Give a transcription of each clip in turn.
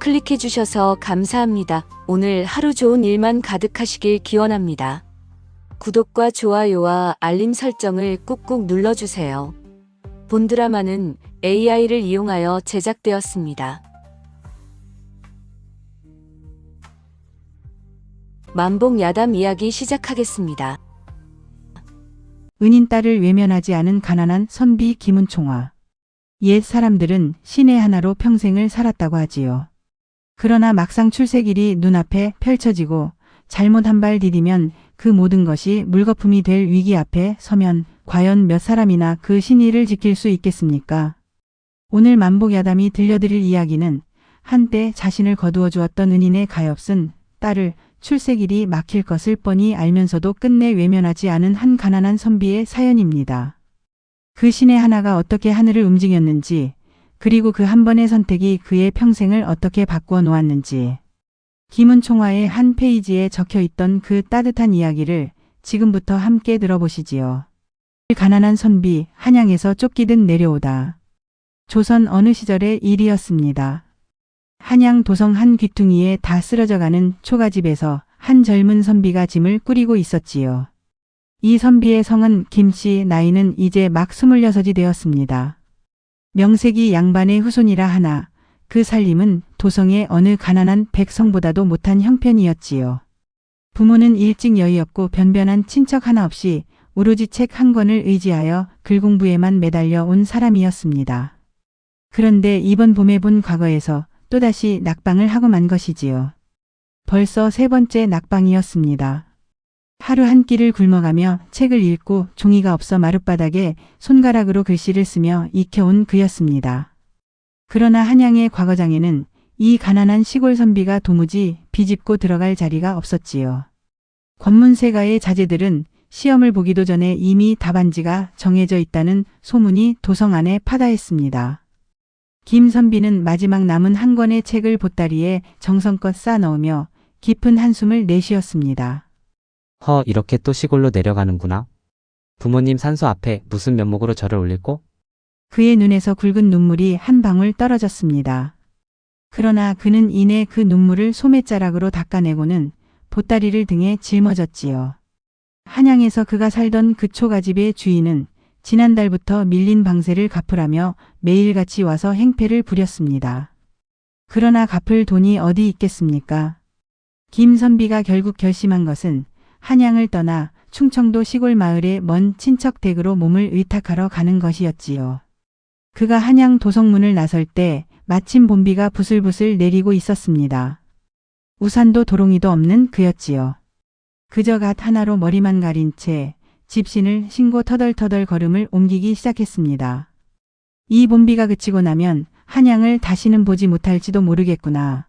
클릭해주셔서 감사합니다. 오늘 하루 좋은 일만 가득하시길 기원합니다. 구독과 좋아요와 알림 설정을 꾹꾹 눌러주세요. 본 드라마는 AI를 이용하여 제작되었습니다. 만복 야담 이야기 시작하겠습니다. 은인 딸을 외면하지 않은 가난한 선비 김은총화. 옛 사람들은 신의 하나로 평생을 살았다고 하지요. 그러나 막상 출세길이 눈앞에 펼쳐지고 잘못 한 발 디디면 그 모든 것이 물거품이 될 위기 앞에 서면 과연 몇 사람이나 그 신의를 지킬 수 있겠습니까? 오늘 만복 야담이 들려드릴 이야기는 한때 자신을 거두어 주었던 은인의 가엾은 딸을 출세길이 막힐 것을 뻔히 알면서도 끝내 외면하지 않은 한 가난한 선비의 사연입니다. 그 신의 하나가 어떻게 하늘을 움직였는지, 그리고 그 한 번의 선택이 그의 평생을 어떻게 바꾸어 놓았는지, 김은총화의 한 페이지에 적혀있던 그 따뜻한 이야기를 지금부터 함께 들어보시지요. 가난한 선비, 한양에서 쫓기듯 내려오다. 조선 어느 시절의 일이었습니다. 한양 도성 한 귀퉁이에 다 쓰러져가는 초가집에서 한 젊은 선비가 짐을 꾸리고 있었지요. 이 선비의 성은 김씨, 나이는 이제 막 26이 되었습니다. 명색이 양반의 후손이라 하나 그 살림은 도성의 어느 가난한 백성보다도 못한 형편이었지요. 부모는 일찍 여의었고 변변한 친척 하나 없이 오로지 책 한 권을 의지하여 글 공부에만 매달려 온 사람이었습니다. 그런데 이번 봄에 본 과거에서 또다시 낙방을 하고 만 것이지요. 벌써 3번째 낙방이었습니다. 하루 한 끼를 굶어가며 책을 읽고 종이가 없어 마룻바닥에 손가락으로 글씨를 쓰며 익혀온 그였습니다. 그러나 한양의 과거장에는 이 가난한 시골 선비가 도무지 비집고 들어갈 자리가 없었지요. 권문세가의 자제들은 시험을 보기도 전에 이미 답안지가 정해져 있다는 소문이 도성 안에 파다했습니다. 김 선비는 마지막 남은 한 권의 책을 보따리에 정성껏 싸 넣으며 깊은 한숨을 내쉬었습니다. 이렇게 또 시골로 내려가는구나. 부모님 산소 앞에 무슨 면목으로 절을 올릴꼬? 그의 눈에서 굵은 눈물이 한 방울 떨어졌습니다. 그러나 그는 이내 그 눈물을 소매자락으로 닦아내고는 보따리를 등에 짊어졌지요. 한양에서 그가 살던 그 초가집의 주인은 지난달부터 밀린 방세를 갚으라며 매일같이 와서 행패를 부렸습니다. 그러나 갚을 돈이 어디 있겠습니까? 김 선비가 결국 결심한 것은 한양을 떠나 충청도 시골 마을의 먼 친척 댁으로 몸을 의탁하러 가는 것이었지요. 그가 한양 도성문을 나설 때 마침 봄비가 부슬부슬 내리고 있었습니다. 우산도 도롱이도 없는 그였지요. 그저 갓 하나로 머리만 가린 채 집신을 신고 터덜터덜 걸음을 옮기기 시작했습니다. 이 봄비가 그치고 나면 한양을 다시는 보지 못할지도 모르겠구나.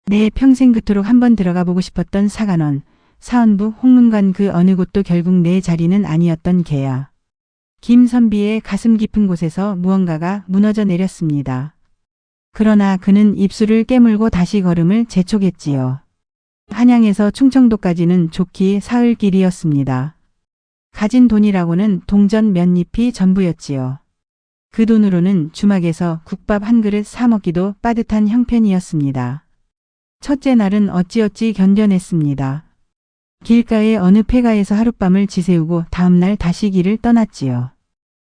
내 평생 그토록 한번 들어가 보고 싶었던 사관원, 사헌부, 홍문관 그 어느 곳도 결국 내 자리는 아니었던 게야. 김 선비의 가슴 깊은 곳에서 무언가가 무너져 내렸습니다. 그러나 그는 입술을 깨물고 다시 걸음을 재촉했지요. 한양에서 충청도까지는 좋기 사흘 길이었습니다. 가진 돈이라고는 동전 몇 잎이 전부였지요. 그 돈으로는 주막에서 국밥 한 그릇 사 먹기도 빠듯한 형편이었습니다. 첫째 날은 어찌어찌 견뎌냈습니다. 길가의 어느 폐가에서 하룻밤을 지새우고 다음날 다시 길을 떠났지요.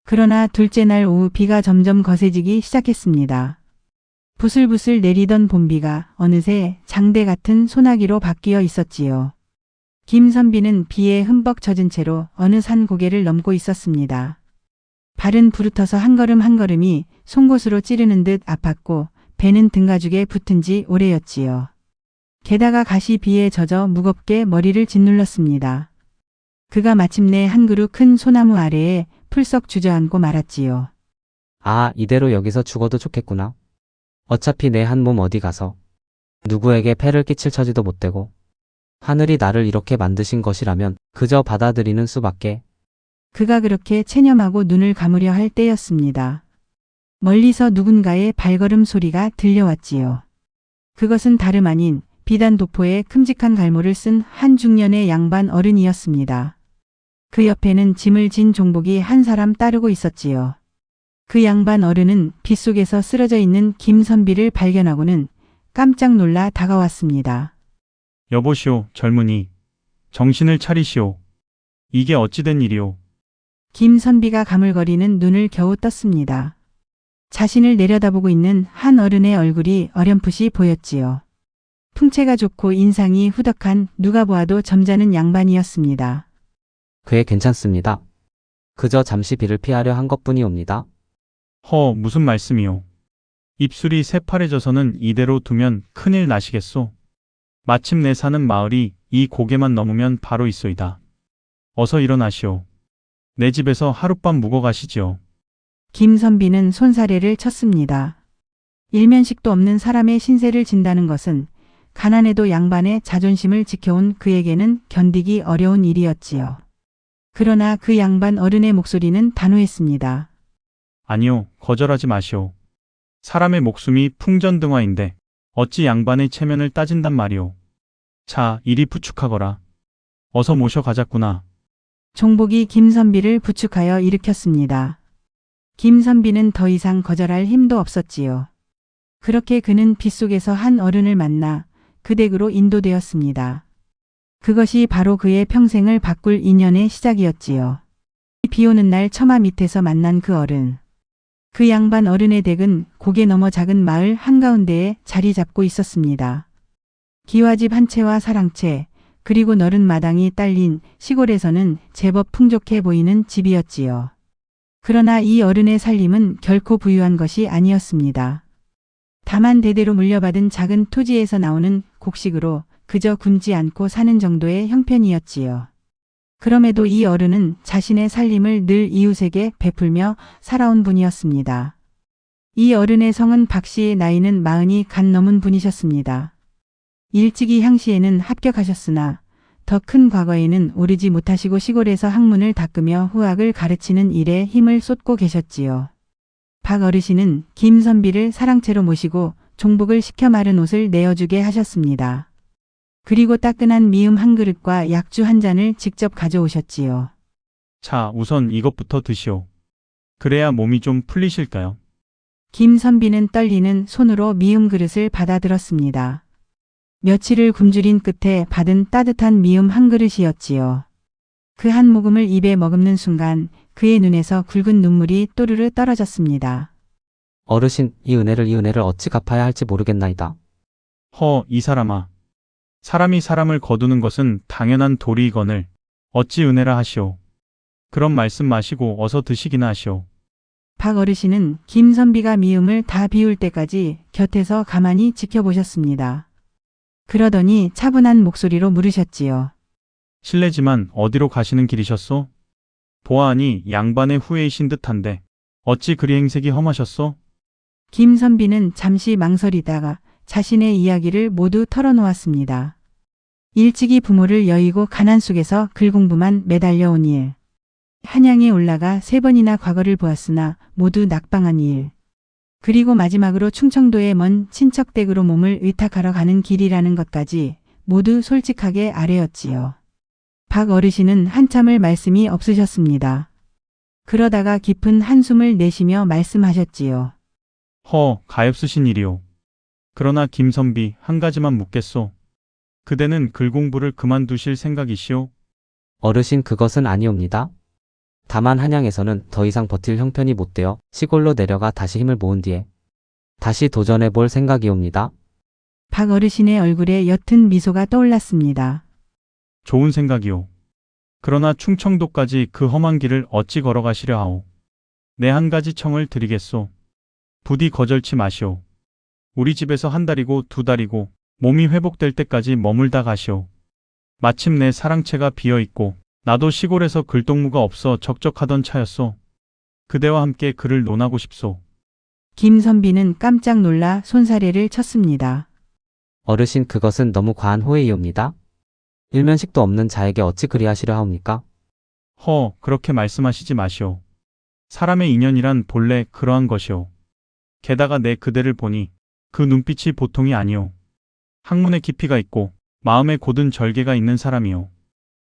그러나 둘째 날 오후 비가 점점 거세지기 시작했습니다. 부슬부슬 내리던 봄비가 어느새 장대 같은 소나기로 바뀌어 있었지요. 김 선비는 비에 흠뻑 젖은 채로 어느 산 고개를 넘고 있었습니다. 발은 부르터서 한 걸음 한 걸음이 송곳으로 찌르는 듯 아팠고 배는 등가죽에 붙은 지 오래였지요. 게다가 가시 비에 젖어 무겁게 머리를 짓눌렀습니다. 그가 마침내 한 그루 큰 소나무 아래에 풀썩 주저앉고 말았지요. 이대로 여기서 죽어도 좋겠구나. 어차피 내 한 몸 어디 가서 누구에게 폐를 끼칠 처지도 못 되고 하늘이 나를 이렇게 만드신 것이라면 그저 받아들이는 수밖에. 그가 그렇게 체념하고 눈을 감으려 할 때였습니다. 멀리서 누군가의 발걸음 소리가 들려왔지요. 그것은 다름 아닌 비단 도포에 큼직한 갈모를 쓴 한 중년의 양반 어른이었습니다. 그 옆에는 짐을 진 종복이 한 사람 따르고 있었지요. 그 양반 어른은 빗속에서 쓰러져 있는 김선비를 발견하고는 깜짝 놀라 다가왔습니다. 여보시오, 젊은이. 정신을 차리시오. 이게 어찌된 일이오. 김선비가 가물거리는 눈을 겨우 떴습니다. 자신을 내려다보고 있는 한 어른의 얼굴이 어렴풋이 보였지요. 풍채가 좋고 인상이 후덕한 누가 보아도 점잖은 양반이었습니다. 그에 괜찮습니다. 그저 잠시 비를 피하려 한 것뿐이옵니다. 무슨 말씀이오. 입술이 새파래져서는 이대로 두면 큰일 나시겠소. 마침 내 사는 마을이 이 고개만 넘으면 바로 있소이다. 어서 일어나시오. 내 집에서 하룻밤 묵어 가시지요. 김선비는 손사래를 쳤습니다. 일면식도 없는 사람의 신세를 진다는 것은 가난해도 양반의 자존심을 지켜온 그에게는 견디기 어려운 일이었지요. 그러나 그 양반 어른의 목소리는 단호했습니다. 아니요, 거절하지 마시오. 사람의 목숨이 풍전등화인데 어찌 양반의 체면을 따진단 말이오. 자, 이리 부축하거라. 어서 모셔가자꾸나. 종복이 김선비를 부축하여 일으켰습니다. 김선비는 더 이상 거절할 힘도 없었지요. 그렇게 그는 빗속에서 한 어른을 만나 그 댁으로 인도되었습니다. 그것이 바로 그의 평생을 바꿀 인연의 시작이었지요. 비 오는 날 처마 밑에서 만난 그 어른. 그 양반 어른의 댁은 고개 넘어 작은 마을 한가운데에 자리 잡고 있었습니다. 기와집 한 채와 사랑채, 그리고 너른 마당이 딸린 시골에서는 제법 풍족해 보이는 집이었지요. 그러나 이 어른의 살림은 결코 부유한 것이 아니었습니다. 다만 대대로 물려받은 작은 토지에서 나오는 곡식으로 그저 굶지 않고 사는 정도의 형편이었지요. 그럼에도 이 어른은 자신의 살림을 늘 이웃에게 베풀며 살아온 분이었습니다. 이 어른의 성은 박씨, 나이는 40이 간 넘은 분이셨습니다. 일찍이 향시에는 합격하셨으나 더 큰 과거에는 오르지 못하시고 시골에서 학문을 닦으며 후학을 가르치는 일에 힘을 쏟고 계셨지요. 박 어르신은 김선비를 사랑채로 모시고 종복을 시켜 마른 옷을 내어주게 하셨습니다. 그리고 따끈한 미음 한 그릇과 약주 한 잔을 직접 가져오셨지요. 자, 우선 이것부터 드시오. 그래야 몸이 좀 풀리실까요? 김선비는 떨리는 손으로 미음 그릇을 받아들었습니다. 며칠을 굶주린 끝에 받은 따뜻한 미음 한 그릇이었지요. 그 한 모금을 입에 머금는 순간 그의 눈에서 굵은 눈물이 또르르 떨어졌습니다. 어르신, 이 은혜를 어찌 갚아야 할지 모르겠나이다. 이 사람아. 사람이 사람을 거두는 것은 당연한 도리이거늘 어찌 은혜라 하시오. 그런 말씀 마시고 어서 드시기나 하시오. 박 어르신은 김선비가 미음을 다 비울 때까지 곁에서 가만히 지켜보셨습니다. 그러더니 차분한 목소리로 물으셨지요. 실례지만 어디로 가시는 길이셨소? 보아하니 양반의 후예이신 듯한데 어찌 그리 행색이 험하셨소? 김선비는 잠시 망설이다가 자신의 이야기를 모두 털어놓았습니다. 일찍이 부모를 여의고 가난 속에서 글공부만 매달려온 일. 한양에 올라가 3번이나 과거를 보았으나 모두 낙방한 일. 그리고 마지막으로 충청도의 먼 친척 댁으로 몸을 의탁하러 가는 길이라는 것까지 모두 솔직하게 아뢰었지요. 박 어르신은 한참을 말씀이 없으셨습니다. 그러다가 깊은 한숨을 내쉬며 말씀하셨지요. 가엾으신 일이오. 그러나 김선비, 한 가지만 묻겠소. 그대는 글공부를 그만두실 생각이시오? 어르신, 그것은 아니옵니다. 다만 한양에서는 더 이상 버틸 형편이 못 되어 시골로 내려가 다시 힘을 모은 뒤에 다시 도전해 볼 생각이옵니다. 박 어르신의 얼굴에 옅은 미소가 떠올랐습니다. 좋은 생각이오. 그러나 충청도까지 그 험한 길을 어찌 걸어가시려 하오. 내 한 가지 청을 드리겠소. 부디 거절치 마시오. 우리 집에서 1달이고 2달이고 몸이 회복될 때까지 머물다 가시오. 마침 내 사랑채가 비어있고 나도 시골에서 글동무가 없어 적적하던 차였소. 그대와 함께 글을 논하고 싶소. 김선비는 깜짝 놀라 손사래를 쳤습니다. 어르신, 그것은 너무 과한 호의이옵니다. 일면식도 없는 자에게 어찌 그리하시려 하옵니까? 그렇게 말씀하시지 마시오. 사람의 인연이란 본래 그러한 것이오. 게다가 내 그대를 보니 그 눈빛이 보통이 아니오. 학문의 깊이가 있고 마음에 곧은 절개가 있는 사람이오.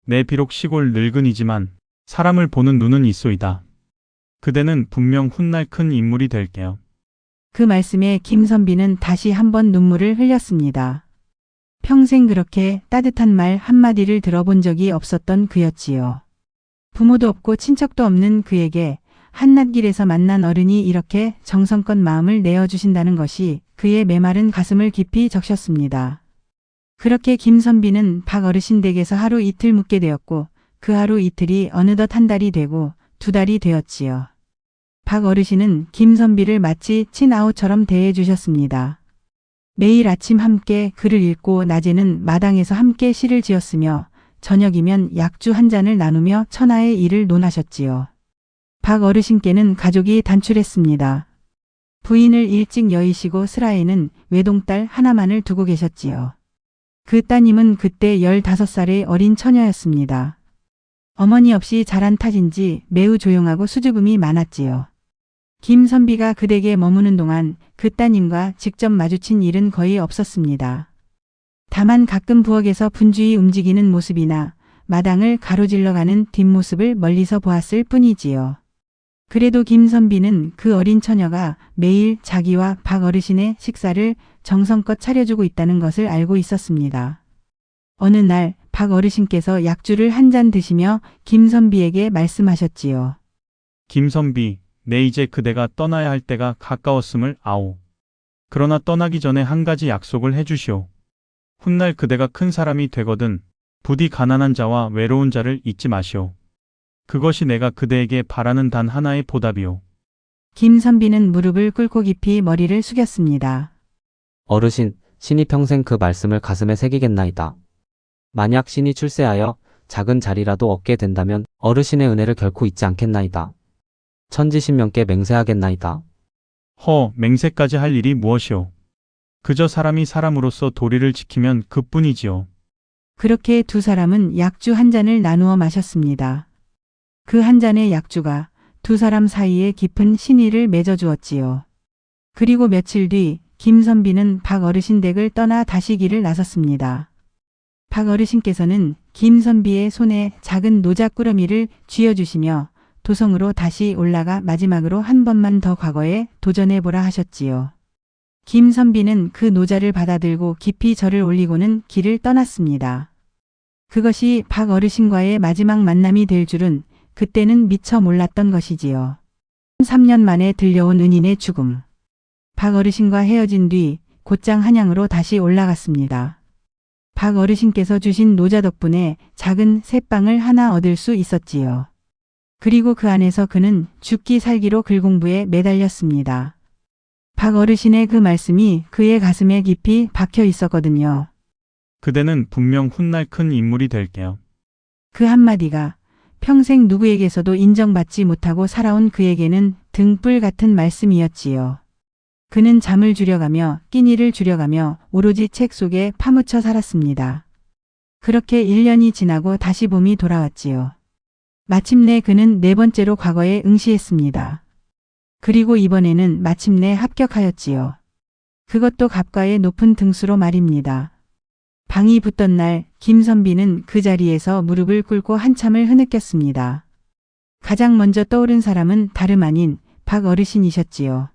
내 비록 시골 늙은이지만 사람을 보는 눈은 있소이다. 그대는 분명 훗날 큰 인물이 될게요. 그 말씀에 김선비는 다시 한번 눈물을 흘렸습니다. 평생 그렇게 따뜻한 말 한마디를 들어본 적이 없었던 그였지요. 부모도 없고 친척도 없는 그에게 한낱길에서 만난 어른이 이렇게 정성껏 마음을 내어주신다는 것이 그의 메마른 가슴을 깊이 적셨습니다. 그렇게 김선비는 박 어르신 댁에서 하루 이틀 묵게 되었고 그 하루 이틀이 어느덧 한 달이 되고 두 달이 되었지요. 박 어르신은 김선비를 마치 친아우처럼 대해주셨습니다. 매일 아침 함께 글을 읽고 낮에는 마당에서 함께 시를 지었으며 저녁이면 약주 한 잔을 나누며 천하의 일을 논하셨지요. 박 어르신께는 가족이 단출했습니다. 부인을 일찍 여의시고 슬하에는 외동딸 하나만을 두고 계셨지요. 그 따님은 그때 15살의 어린 처녀였습니다. 어머니 없이 자란 탓인지 매우 조용하고 수줍음이 많았지요. 김선비가 그 댁에 머무는 동안 그 따님과 직접 마주친 일은 거의 없었습니다. 다만 가끔 부엌에서 분주히 움직이는 모습이나 마당을 가로질러가는 뒷모습을 멀리서 보았을 뿐이지요. 그래도 김선비는 그 어린 처녀가 매일 자기와 박 어르신의 식사를 정성껏 차려주고 있다는 것을 알고 있었습니다. 어느 날 박 어르신께서 약주를 한 잔 드시며 김선비에게 말씀하셨지요. 김선비, 내 이제 그대가 떠나야 할 때가 가까웠음을 아오. 그러나 떠나기 전에 한 가지 약속을 해주시오. 훗날 그대가 큰 사람이 되거든 부디 가난한 자와 외로운 자를 잊지 마시오. 그것이 내가 그대에게 바라는 단 하나의 보답이오. 김선비는 무릎을 꿇고 깊이 머리를 숙였습니다. 어르신, 신이 평생 그 말씀을 가슴에 새기겠나이다. 만약 신이 출세하여 작은 자리라도 얻게 된다면 어르신의 은혜를 결코 잊지 않겠나이다. 천지신명께 맹세하겠나이다. 맹세까지 할 일이 무엇이오. 그저 사람이 사람으로서 도리를 지키면 그뿐이지요. 그렇게 두 사람은 약주 한 잔을 나누어 마셨습니다. 그 한 잔의 약주가 두 사람 사이에 깊은 신의를 맺어주었지요. 그리고 며칠 뒤 김선비는 박 어르신 댁을 떠나 다시 길을 나섰습니다. 박 어르신께서는 김선비의 손에 작은 노자꾸러미를 쥐어주시며 도성으로 다시 올라가 마지막으로 한 번만 더 과거에 도전해보라 하셨지요. 김선비는 그 노자를 받아들고 깊이 절을 올리고는 길을 떠났습니다. 그것이 박 어르신과의 마지막 만남이 될 줄은 그때는 미처 몰랐던 것이지요. 3년 만에 들려온 은인의 죽음. 박 어르신과 헤어진 뒤 곧장 한양으로 다시 올라갔습니다. 박 어르신께서 주신 노자 덕분에 작은 새빵을 하나 얻을 수 있었지요. 그리고 그 안에서 그는 죽기 살기로 글 공부에 매달렸습니다. 박 어르신의 그 말씀이 그의 가슴에 깊이 박혀 있었거든요. 그대는 분명 훗날 큰 인물이 될게요. 그 한마디가 평생 누구에게서도 인정받지 못하고 살아온 그에게는 등불 같은 말씀이었지요. 그는 잠을 줄여가며 끼니를 줄여가며 오로지 책 속에 파묻혀 살았습니다. 그렇게 1년이 지나고 다시 봄이 돌아왔지요. 마침내 그는 4번째로 과거에 응시했습니다. 그리고 이번에는 마침내 합격하였지요. 그것도 갑과의 높은 등수로 말입니다. 방이 붙던 날 김선비는 그 자리에서 무릎을 꿇고 한참을 흐느꼈습니다. 가장 먼저 떠오른 사람은 다름 아닌 박 어르신이셨지요.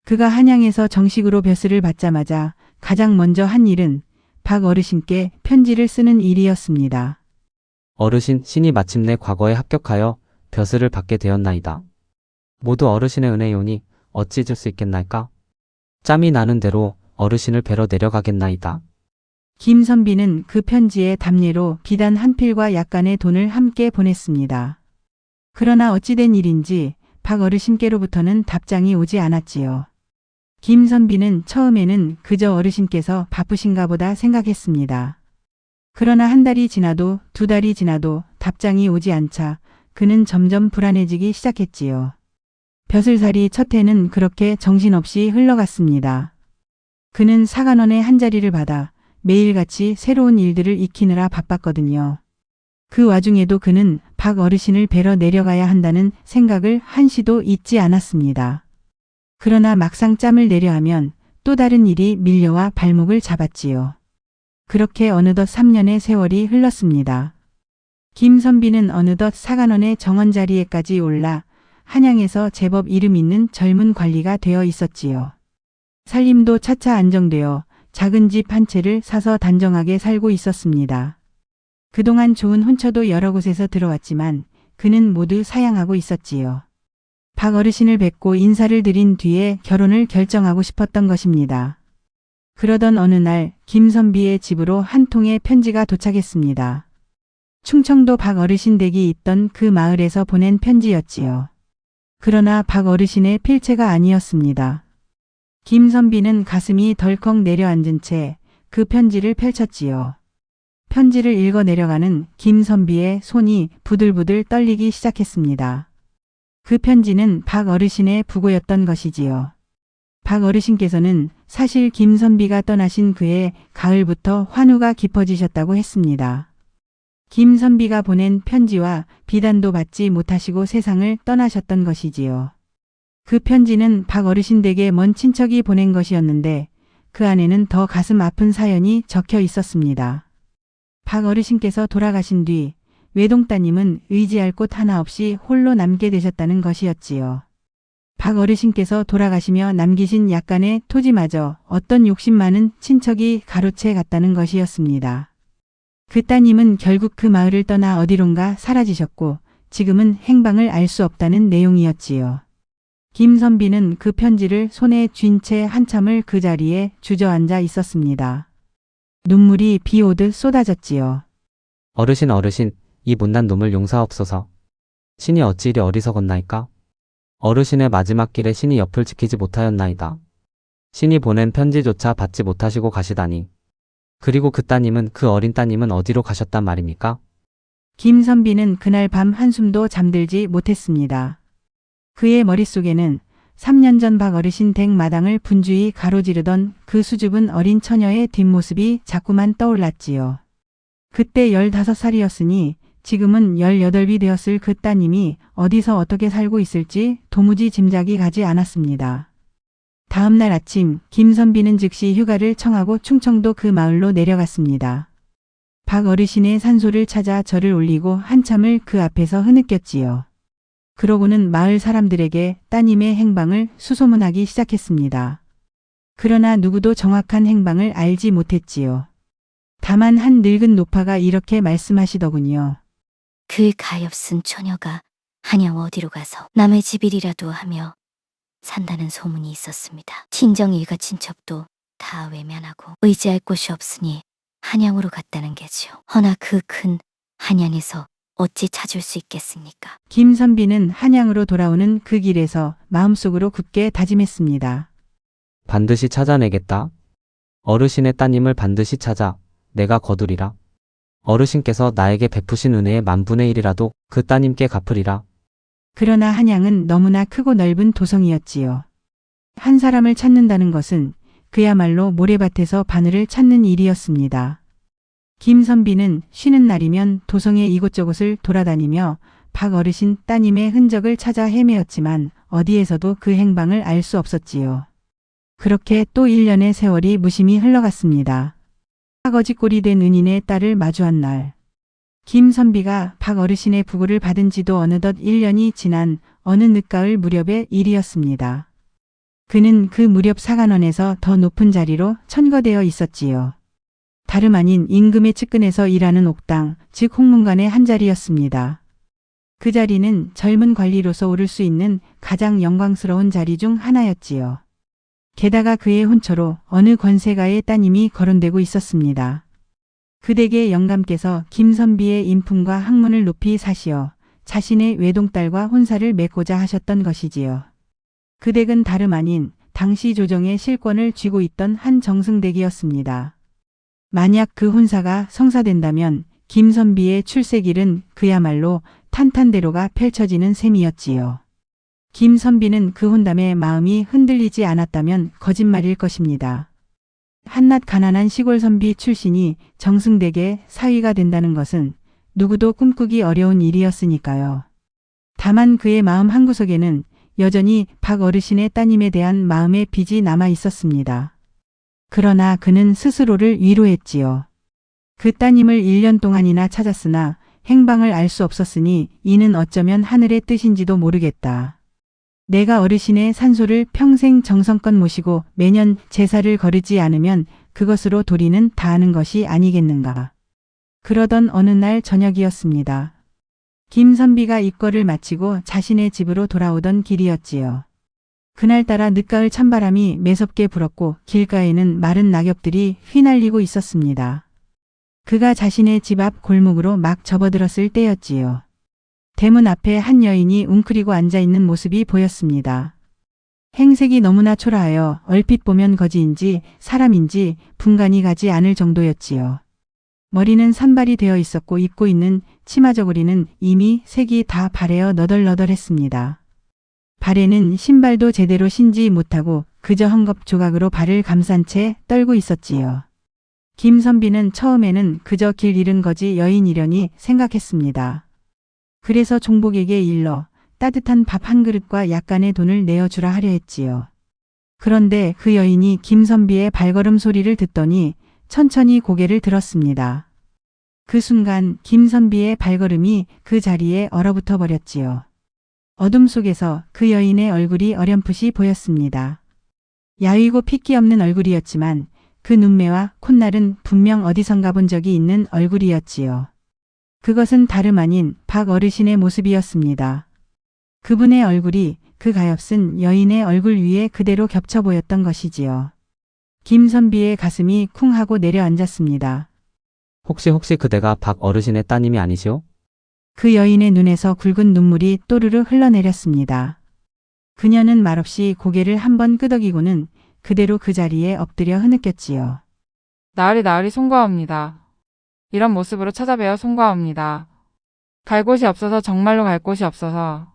그가 한양에서 정식으로 벼슬을 받자마자 가장 먼저 한 일은 박 어르신께 편지를 쓰는 일이었습니다. 어르신, 신이 마침내 과거에 합격하여 벼슬을 받게 되었나이다. 모두 어르신의 은혜요니 어찌 잊을 수 있겠나이까? 짬이 나는 대로 어르신을 뵈러 내려가겠나이다. 김선비는 그 편지의 답례로 비단 한 필과 약간의 돈을 함께 보냈습니다. 그러나 어찌된 일인지 박 어르신께로부터는 답장이 오지 않았지요. 김선비는 처음에는 그저 어르신께서 바쁘신가 보다 생각했습니다. 그러나 한 달이 지나도 두 달이 지나도 답장이 오지 않자 그는 점점 불안해지기 시작했지요. 벼슬살이 첫 해는 그렇게 정신없이 흘러갔습니다. 그는 사간원의 한 자리를 받아 매일같이 새로운 일들을 익히느라 바빴거든요. 그 와중에도 그는 박 어르신을 뵈러 내려가야 한다는 생각을 한시도 잊지 않았습니다. 그러나 막상 짬을 내려 하면 또 다른 일이 밀려와 발목을 잡았지요. 그렇게 어느덧 3년의 세월이 흘렀습니다. 김선비는 어느덧 사간원의 정원 자리에까지 올라 한양에서 제법 이름 있는 젊은 관리가 되어 있었지요. 살림도 차차 안정되어 작은 집 한 채를 사서 단정하게 살고 있었습니다. 그동안 좋은 혼처도 여러 곳에서 들어왔지만 그는 모두 사양하고 있었지요. 박 어르신을 뵙고 인사를 드린 뒤에 결혼을 결정하고 싶었던 것입니다. 그러던 어느 날 김선비의 집으로 한 통의 편지가 도착했습니다. 충청도 박 어르신 댁이 있던 그 마을에서 보낸 편지였지요. 그러나 박 어르신의 필체가 아니었습니다. 김선비는 가슴이 덜컥 내려앉은 채 그 편지를 펼쳤지요. 편지를 읽어 내려가는 김선비의 손이 부들부들 떨리기 시작했습니다. 그 편지는 박 어르신의 부고였던 것이지요. 박 어르신께서는 사실 김선비가 떠나신 그해 가을부터 환우가 깊어지셨다고 했습니다. 김선비가 보낸 편지와 비단도 받지 못하시고 세상을 떠나셨던 것이지요. 그 편지는 박 어르신 댁에 먼 친척이 보낸 것이었는데 그 안에는 더 가슴 아픈 사연이 적혀 있었습니다. 박 어르신께서 돌아가신 뒤 외동따님은 의지할 곳 하나 없이 홀로 남게 되셨다는 것이었지요. 박 어르신께서 돌아가시며 남기신 약간의 토지마저 어떤 욕심 많은 친척이 가로채 갔다는 것이었습니다. 그 따님은 결국 그 마을을 떠나 어디론가 사라지셨고 지금은 행방을 알 수 없다는 내용이었지요. 김선비는 그 편지를 손에 쥔 채 한참을 그 자리에 주저앉아 있었습니다. 눈물이 비 오듯 쏟아졌지요. 어르신, 이 못난 놈을 용서하옵소서. 신이 어찌 이리 어리석었나이까? 어르신의 마지막 길에 신이 옆을 지키지 못하였나이다. 신이 보낸 편지조차 받지 못하시고 가시다니. 그리고 그 따님은, 그 어린 따님은 어디로 가셨단 말입니까? 김선비는 그날 밤 한숨도 잠들지 못했습니다. 그의 머릿속에는 3년 전 박 어르신 댁 마당을 분주히 가로지르던 그 수줍은 어린 처녀의 뒷모습이 자꾸만 떠올랐지요. 그때 15살이었으니 지금은 18이 되었을 그 따님이 어디서 어떻게 살고 있을지 도무지 짐작이 가지 않았습니다. 다음 날 아침 김선비는 즉시 휴가를 청하고 충청도 그 마을로 내려갔습니다. 박 어르신의 산소를 찾아 절을 올리고 한참을 그 앞에서 흐느꼈지요. 그러고는 마을 사람들에게 따님의 행방을 수소문하기 시작했습니다. 그러나 누구도 정확한 행방을 알지 못했지요. 다만 한 늙은 노파가 이렇게 말씀하시더군요. 그 가엾은 처녀가 한양 어디로 가서 남의 집이리라도 하며 산다는 소문이 있었습니다. 친정 일가 친척도 다 외면하고 의지할 곳이 없으니 한양으로 갔다는 게지요. 허나 그 큰 한양에서 어찌 찾을 수 있겠습니까? 김선비는 한양으로 돌아오는 그 길에서 마음속으로 굳게 다짐했습니다. 반드시 찾아내겠다. 어르신의 따님을 반드시 찾아 내가 거두리라. 어르신께서 나에게 베푸신 은혜의 10,000분의 1이라도 그 따님께 갚으리라. 그러나 한양은 너무나 크고 넓은 도성이었지요. 한 사람을 찾는다는 것은 그야말로 모래밭에서 바늘을 찾는 일이었습니다. 김선비는 쉬는 날이면 도성의 이곳저곳을 돌아다니며 박 어르신 따님의 흔적을 찾아 헤매었지만 어디에서도 그 행방을 알 수 없었지요. 그렇게 또 1년의 세월이 무심히 흘러갔습니다. 아거지꼴이 된 은인의 딸을 마주한 날, 김선비가 박 어르신의 부고를 받은 지도 어느덧 1년이 지난 어느 늦가을 무렵의 일이었습니다. 그는 그 무렵 사간원에서 더 높은 자리로 천거되어 있었지요. 다름 아닌 임금의 측근에서 일하는 옥당, 즉 홍문관의 한 자리였습니다. 그 자리는 젊은 관리로서 오를 수 있는 가장 영광스러운 자리 중 하나였지요. 게다가 그의 혼처로 어느 권세가의 따님이 거론되고 있었습니다. 그 댁의 영감께서 김선비의 인품과 학문을 높이 사시어 자신의 외동딸과 혼사를 맺고자 하셨던 것이지요. 그 댁은 다름 아닌 당시 조정의 실권을 쥐고 있던 한 정승댁이었습니다. 만약 그 혼사가 성사된다면 김선비의 출세길은 그야말로 탄탄대로가 펼쳐지는 셈이었지요. 김선비는 그 혼담에 마음이 흔들리지 않았다면 거짓말일 것입니다. 한낱 가난한 시골 선비 출신이 정승댁의 사위가 된다는 것은 누구도 꿈꾸기 어려운 일이었으니까요. 다만 그의 마음 한구석에는 여전히 박 어르신의 따님에 대한 마음의 빚이 남아 있었습니다. 그러나 그는 스스로를 위로했지요. 그 따님을 1년 동안이나 찾았으나 행방을 알 수 없었으니 이는 어쩌면 하늘의 뜻인지도 모르겠다. 내가 어르신의 산소를 평생 정성껏 모시고 매년 제사를 거르지 않으면 그것으로 도리는 다하는 것이 아니겠는가. 그러던 어느 날 저녁이었습니다. 김선비가 입거를 마치고 자신의 집으로 돌아오던 길이었지요. 그날따라 늦가을 찬바람이 매섭게 불었고 길가에는 마른 낙엽들이 휘날리고 있었습니다. 그가 자신의 집 앞 골목으로 막 접어들었을 때였지요. 대문 앞에 한 여인이 웅크리고 앉아있는 모습이 보였습니다. 행색이 너무나 초라하여 얼핏 보면 거지인지 사람인지 분간이 가지 않을 정도였지요. 머리는 산발이 되어 있었고 입고 있는 치마 저고리는 이미 색이 다 바래어 너덜너덜했습니다. 발에는 신발도 제대로 신지 못하고 그저 헝겊 조각으로 발을 감싼 채 떨고 있었지요. 김선비는 처음에는 그저 길 잃은 거지 여인이려니 생각했습니다. 그래서 종복에게 일러 따뜻한 밥 한 그릇과 약간의 돈을 내어주라 하려 했지요. 그런데 그 여인이 김선비의 발걸음 소리를 듣더니 천천히 고개를 들었습니다. 그 순간 김선비의 발걸음이 그 자리에 얼어붙어 버렸지요. 어둠 속에서 그 여인의 얼굴이 어렴풋이 보였습니다. 야위고 핏기 없는 얼굴이었지만 그 눈매와 콧날은 분명 어디선가 본 적이 있는 얼굴이었지요. 그것은 다름 아닌 박 어르신의 모습이었습니다. 그분의 얼굴이 그 가엾은 여인의 얼굴 위에 그대로 겹쳐 보였던 것이지요. 김선비의 가슴이 쿵 하고 내려앉았습니다. 혹시 그대가 박 어르신의 따님이 아니시오? 그 여인의 눈에서 굵은 눈물이 또르르 흘러내렸습니다. 그녀는 말없이 고개를 한번 끄덕이고는 그대로 그 자리에 엎드려 흐느꼈지요. 나으리 송구하옵니다. 이런 모습으로 찾아뵈어 송구하옵니다. 갈 곳이 없어서 정말로 갈 곳이 없어서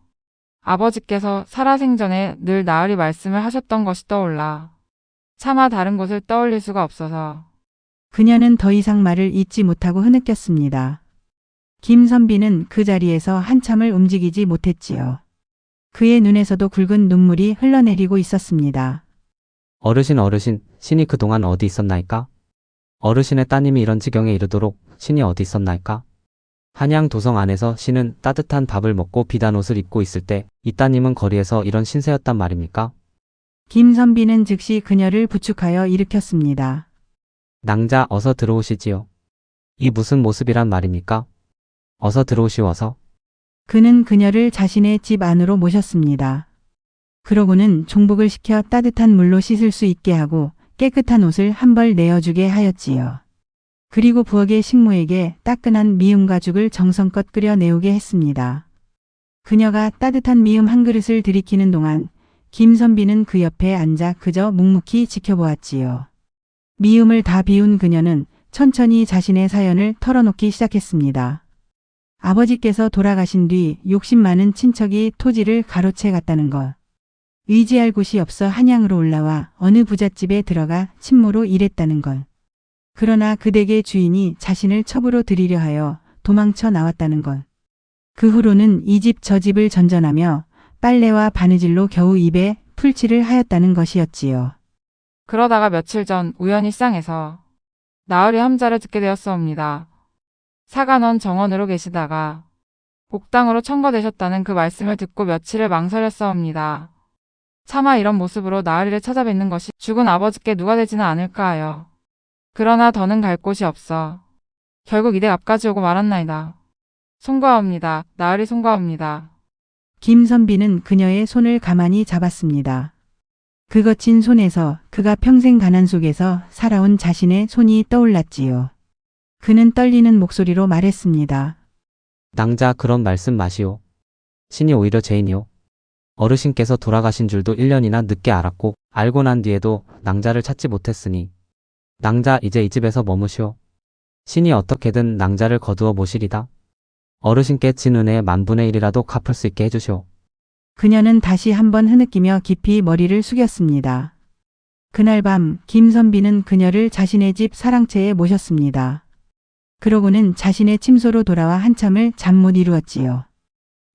아버지께서 살아생전에 늘 나으리 말씀을 하셨던 것이 떠올라 차마 다른 곳을 떠올릴 수가 없어서. 그녀는 더 이상 말을 잇지 못하고 흐느꼈습니다. 김선비는 그 자리에서 한참을 움직이지 못했지요. 그의 눈에서도 굵은 눈물이 흘러내리고 있었습니다. 어르신, 신이 그동안 어디 있었나이까? 어르신의 따님이 이런 지경에 이르도록 신이 어디 있었나이까? 한양 도성 안에서 신은 따뜻한 밥을 먹고 비단 옷을 입고 있을 때 이 따님은 거리에서 이런 신세였단 말입니까? 김선비는 즉시 그녀를 부축하여 일으켰습니다. 낭자, 어서 들어오시지요. 이 무슨 모습이란 말입니까? 어서 들어오시어서. 그는 그녀를 자신의 집 안으로 모셨습니다. 그러고는 종복을 시켜 따뜻한 물로 씻을 수 있게 하고 깨끗한 옷을 한 벌 내어주게 하였지요. 그리고 부엌의 식모에게 따끈한 미음과 죽을 정성껏 끓여 내오게 했습니다. 그녀가 따뜻한 미음 한 그릇을 들이키는 동안 김선비는 그 옆에 앉아 그저 묵묵히 지켜보았지요. 미음을 다 비운 그녀는 천천히 자신의 사연을 털어놓기 시작했습니다. 아버지께서 돌아가신 뒤 욕심 많은 친척이 토지를 가로채 갔다는 것. 의지할 곳이 없어 한양으로 올라와 어느 부잣집에 들어가 친모로 일했다는 것. 그러나 그 댁의 주인이 자신을 첩으로 들이려 하여 도망쳐 나왔다는 것. 그 후로는 이 집 저 집을 전전하며 빨래와 바느질로 겨우 입에 풀칠을 하였다는 것이었지요. 그러다가 며칠 전 우연히 시장에서 나으리 함자를 듣게 되었사옵니다. 사간원 정원으로 계시다가 옥당으로 청거되셨다는 그 말씀을 듣고 며칠을 망설였사옵니다. 차마 이런 모습으로 나으리를 찾아뵙는 것이 죽은 아버지께 누가 되지는 않을까 하여. 그러나 더는 갈 곳이 없어 결국 이댁 앞까지 오고 말았나이다. 송구하옵니다. 나으리 송구하옵니다. 김선비는 그녀의 손을 가만히 잡았습니다. 그 거친 손에서 그가 평생 가난 속에서 살아온 자신의 손이 떠올랐지요. 그는 떨리는 목소리로 말했습니다. 낭자, 그런 말씀 마시오. 신이 오히려 죄인이오. 어르신께서 돌아가신 줄도 1년이나 늦게 알았고 알고 난 뒤에도 낭자를 찾지 못했으니 낭자, 이제 이 집에서 머무시오. 신이 어떻게든 낭자를 거두어 모시리다. 어르신께 진 은혜의 10,000분의 1이라도 갚을 수 있게 해주시오. 그녀는 다시 한번 흐느끼며 깊이 머리를 숙였습니다. 그날 밤 김선비는 그녀를 자신의 집 사랑채에 모셨습니다. 그러고는 자신의 침소로 돌아와 한참을 잠 못 이루었지요.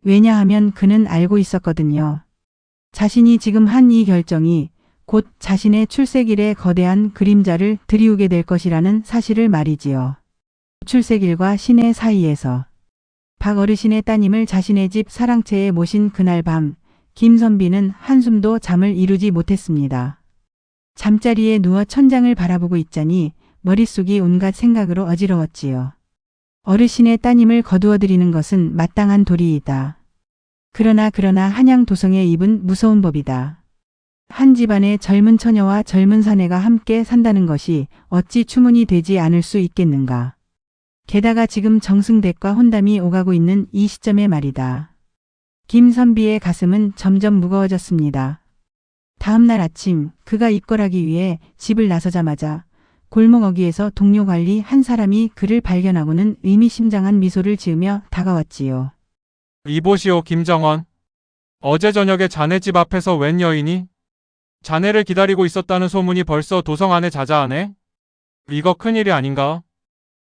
왜냐하면 그는 알고 있었거든요. 자신이 지금 한 이 결정이 곧 자신의 출세길에 거대한 그림자를 들이우게 될 것이라는 사실을 말이지요. 출세길과 신의 사이에서 박 어르신의 따님을 자신의 집 사랑채에 모신 그날 밤 김선비는 한숨도 잠을 이루지 못했습니다. 잠자리에 누워 천장을 바라보고 있자니 머릿속이 온갖 생각으로 어지러웠지요. 어르신의 따님을 거두어들이는 것은 마땅한 도리이다. 그러나 한양 도성의 입은 무서운 법이다. 한 집안에 젊은 처녀와 젊은 사내가 함께 산다는 것이 어찌 추문이 되지 않을 수 있겠는가. 게다가 지금 정승댁과 혼담이 오가고 있는 이 시점에 말이다. 김선비의 가슴은 점점 무거워졌습니다. 다음 날 아침 그가 입궐하기 위해 집을 나서자마자 골목 어귀에서 동료 관리 한 사람이 그를 발견하고는 의미심장한 미소를 지으며 다가왔지요. 이보시오, 김정원. 어제 저녁에 자네 집 앞에서 웬 여인이 자네를 기다리고 있었다는 소문이 벌써 도성 안에 자자하네? 이거 큰일이 아닌가?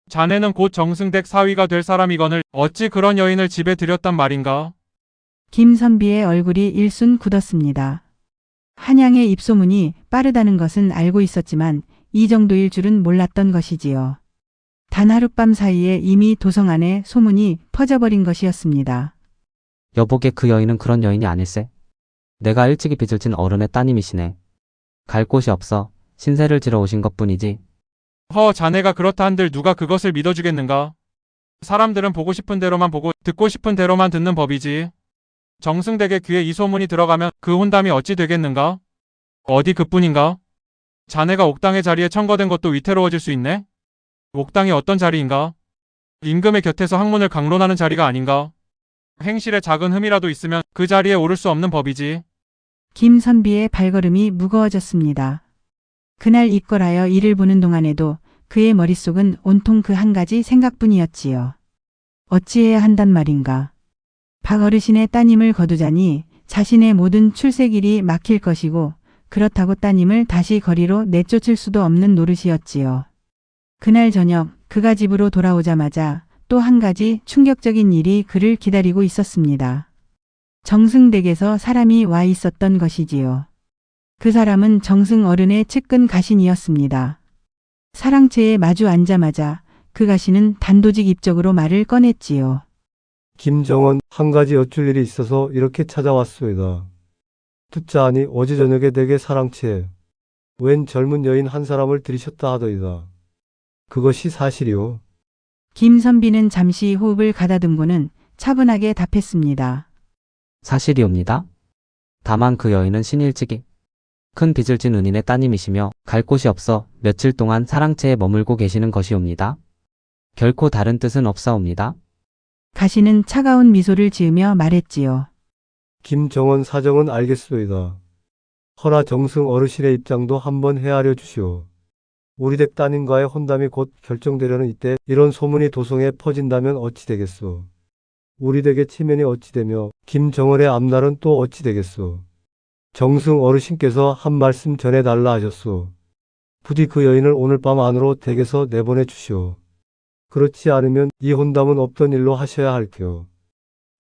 자네는 곧 정승댁 사위가 될 사람이거늘 어찌 그런 여인을 집에 들였단 말인가? 김선비의 얼굴이 일순 굳었습니다. 한양의 입소문이 빠르다는 것은 알고 있었지만 이 정도일 줄은 몰랐던 것이지요. 단 하룻밤 사이에 이미 도성 안에 소문이 퍼져버린 것이었습니다. 여보게 그 여인은 그런 여인이 아닐세? 내가 일찍이 빚을 진 어른의 따님이시네. 갈 곳이 없어 신세를 지러 오신 것뿐이지. 자네가 그렇다 한들 누가 그것을 믿어주겠는가? 사람들은 보고 싶은 대로만 보고 듣고 싶은 대로만 듣는 법이지. 정승댁의 귀에 이 소문이 들어가면 그 혼담이 어찌 되겠는가? 어디 그뿐인가? 자네가 옥당의 자리에 청거된 것도 위태로워질 수 있네? 옥당이 어떤 자리인가? 임금의 곁에서 학문을 강론하는 자리가 아닌가? 행실에 작은 흠이라도 있으면 그 자리에 오를 수 없는 법이지. 김선비의 발걸음이 무거워졌습니다. 그날 입궐하여 일을 보는 동안에도 그의 머릿속은 온통 그 한 가지 생각뿐이었지요. 어찌해야 한단 말인가. 박 어르신의 따님을 거두자니 자신의 모든 출세길이 막힐 것이고 그렇다고 따님을 다시 거리로 내쫓을 수도 없는 노릇이었지요. 그날 저녁 그가 집으로 돌아오자마자 또 한 가지 충격적인 일이 그를 기다리고 있었습니다. 정승댁에서 사람이 와 있었던 것이지요. 그 사람은 정승 어른의 측근 가신이었습니다. 사랑채에 마주 앉자마자 그 가신은 단도직입적으로 말을 꺼냈지요. 김정원, 한 가지 여쭐 일이 있어서 이렇게 찾아왔소이다. 듣자하니 어제 저녁에 댁의 사랑채에 웬 젊은 여인 한 사람을 들이셨다 하더이다. 그것이 사실이오. 김선비는 잠시 호흡을 가다듬고는 차분하게 답했습니다. 사실이옵니다. 다만 그 여인은 신일찍이 큰 빚을 진 은인의 따님이시며 갈 곳이 없어 며칠 동안 사랑채에 머물고 계시는 것이옵니다. 결코 다른 뜻은 없사옵니다. 가시는 차가운 미소를 지으며 말했지요. 김정원 사정은 알겠소이다. 허나 정승 어르신의 입장도 한번 헤아려 주시오. 우리 댁 따님과의 혼담이 곧 결정되려는 이때 이런 소문이 도성에 퍼진다면 어찌 되겠소. 우리 댁의 체면이 어찌 되며 김정원의 앞날은 또 어찌 되겠소. 정승 어르신께서 한 말씀 전해달라 하셨소. 부디 그 여인을 오늘 밤 안으로 댁에서 내보내 주시오. 그렇지 않으면 이 혼담은 없던 일로 하셔야 할게요.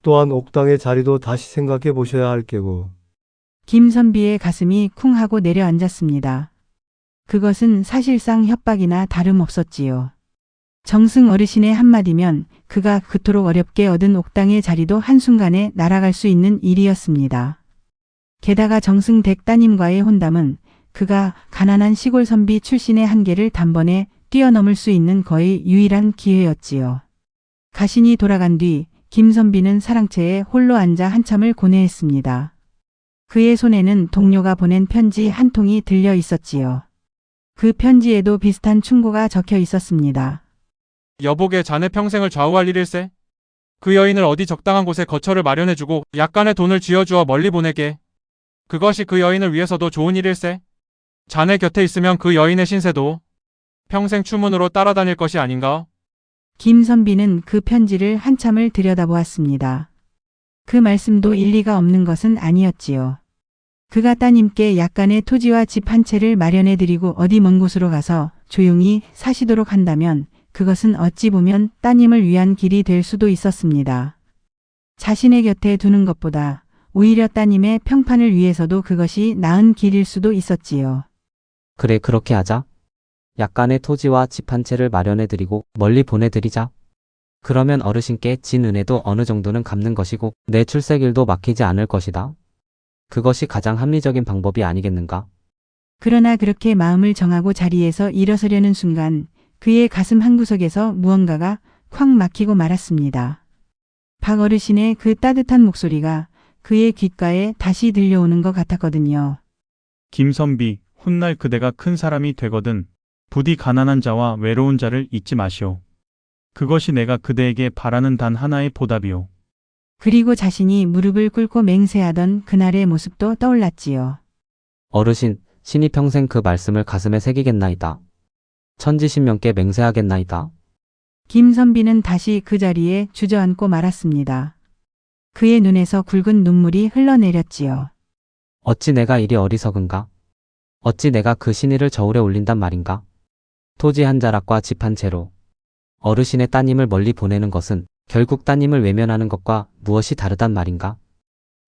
또한 옥당의 자리도 다시 생각해 보셔야 할 게고. 김선비의 가슴이 쿵 하고 내려앉았습니다. 그것은 사실상 협박이나 다름없었지요. 정승 어르신의 한마디면 그가 그토록 어렵게 얻은 옥당의 자리도 한순간에 날아갈 수 있는 일이었습니다. 게다가 정승 댁 따님과의 혼담은 그가 가난한 시골 선비 출신의 한계를 단번에 뛰어넘을 수 있는 거의 유일한 기회였지요. 가신이 돌아간 뒤 김선비는 사랑채에 홀로 앉아 한참을 고뇌했습니다. 그의 손에는 동료가 보낸 편지 한 통이 들려 있었지요. 그 편지에도 비슷한 충고가 적혀 있었습니다. 여보게 자네 평생을 좌우할 일일세? 그 여인을 어디 적당한 곳에 거처를 마련해주고 약간의 돈을 쥐어주어 멀리 보내게. 그것이 그 여인을 위해서도 좋은 일일세? 자네 곁에 있으면 그 여인의 신세도 평생 추문으로 따라다닐 것이 아닌가? 김선비는 그 편지를 한참을 들여다보았습니다. 그 말씀도 일리가 없는 것은 아니었지요. 그가 따님께 약간의 토지와 집 한 채를 마련해드리고 어디 먼 곳으로 가서 조용히 사시도록 한다면 그것은 어찌 보면 따님을 위한 길이 될 수도 있었습니다. 자신의 곁에 두는 것보다 오히려 따님의 평판을 위해서도 그것이 나은 길일 수도 있었지요. 그래 그렇게 하자. 약간의 토지와 집 한 채를 마련해드리고 멀리 보내드리자. 그러면 어르신께 진 은혜도 어느 정도는 갚는 것이고 내 출세길도 막히지 않을 것이다. 그것이 가장 합리적인 방법이 아니겠는가? 그러나 그렇게 마음을 정하고 자리에서 일어서려는 순간 그의 가슴 한구석에서 무언가가 콱 막히고 말았습니다. 박 어르신의 그 따뜻한 목소리가 그의 귓가에 다시 들려오는 것 같았거든요. 김선비, 훗날 그대가 큰 사람이 되거든 부디 가난한 자와 외로운 자를 잊지 마시오. 그것이 내가 그대에게 바라는 단 하나의 보답이오. 그리고 자신이 무릎을 꿇고 맹세하던 그날의 모습도 떠올랐지요. 어르신, 신이 평생 그 말씀을 가슴에 새기겠나이다. 천지신명께 맹세하겠나이다. 김선비는 다시 그 자리에 주저앉고 말았습니다. 그의 눈에서 굵은 눈물이 흘러내렸지요. 어찌 내가 이리 어리석은가? 어찌 내가 그 신의를 저울에 올린단 말인가? 토지 한 자락과 집 한 채로 어르신의 따님을 멀리 보내는 것은 결국 따님을 외면하는 것과 무엇이 다르단 말인가?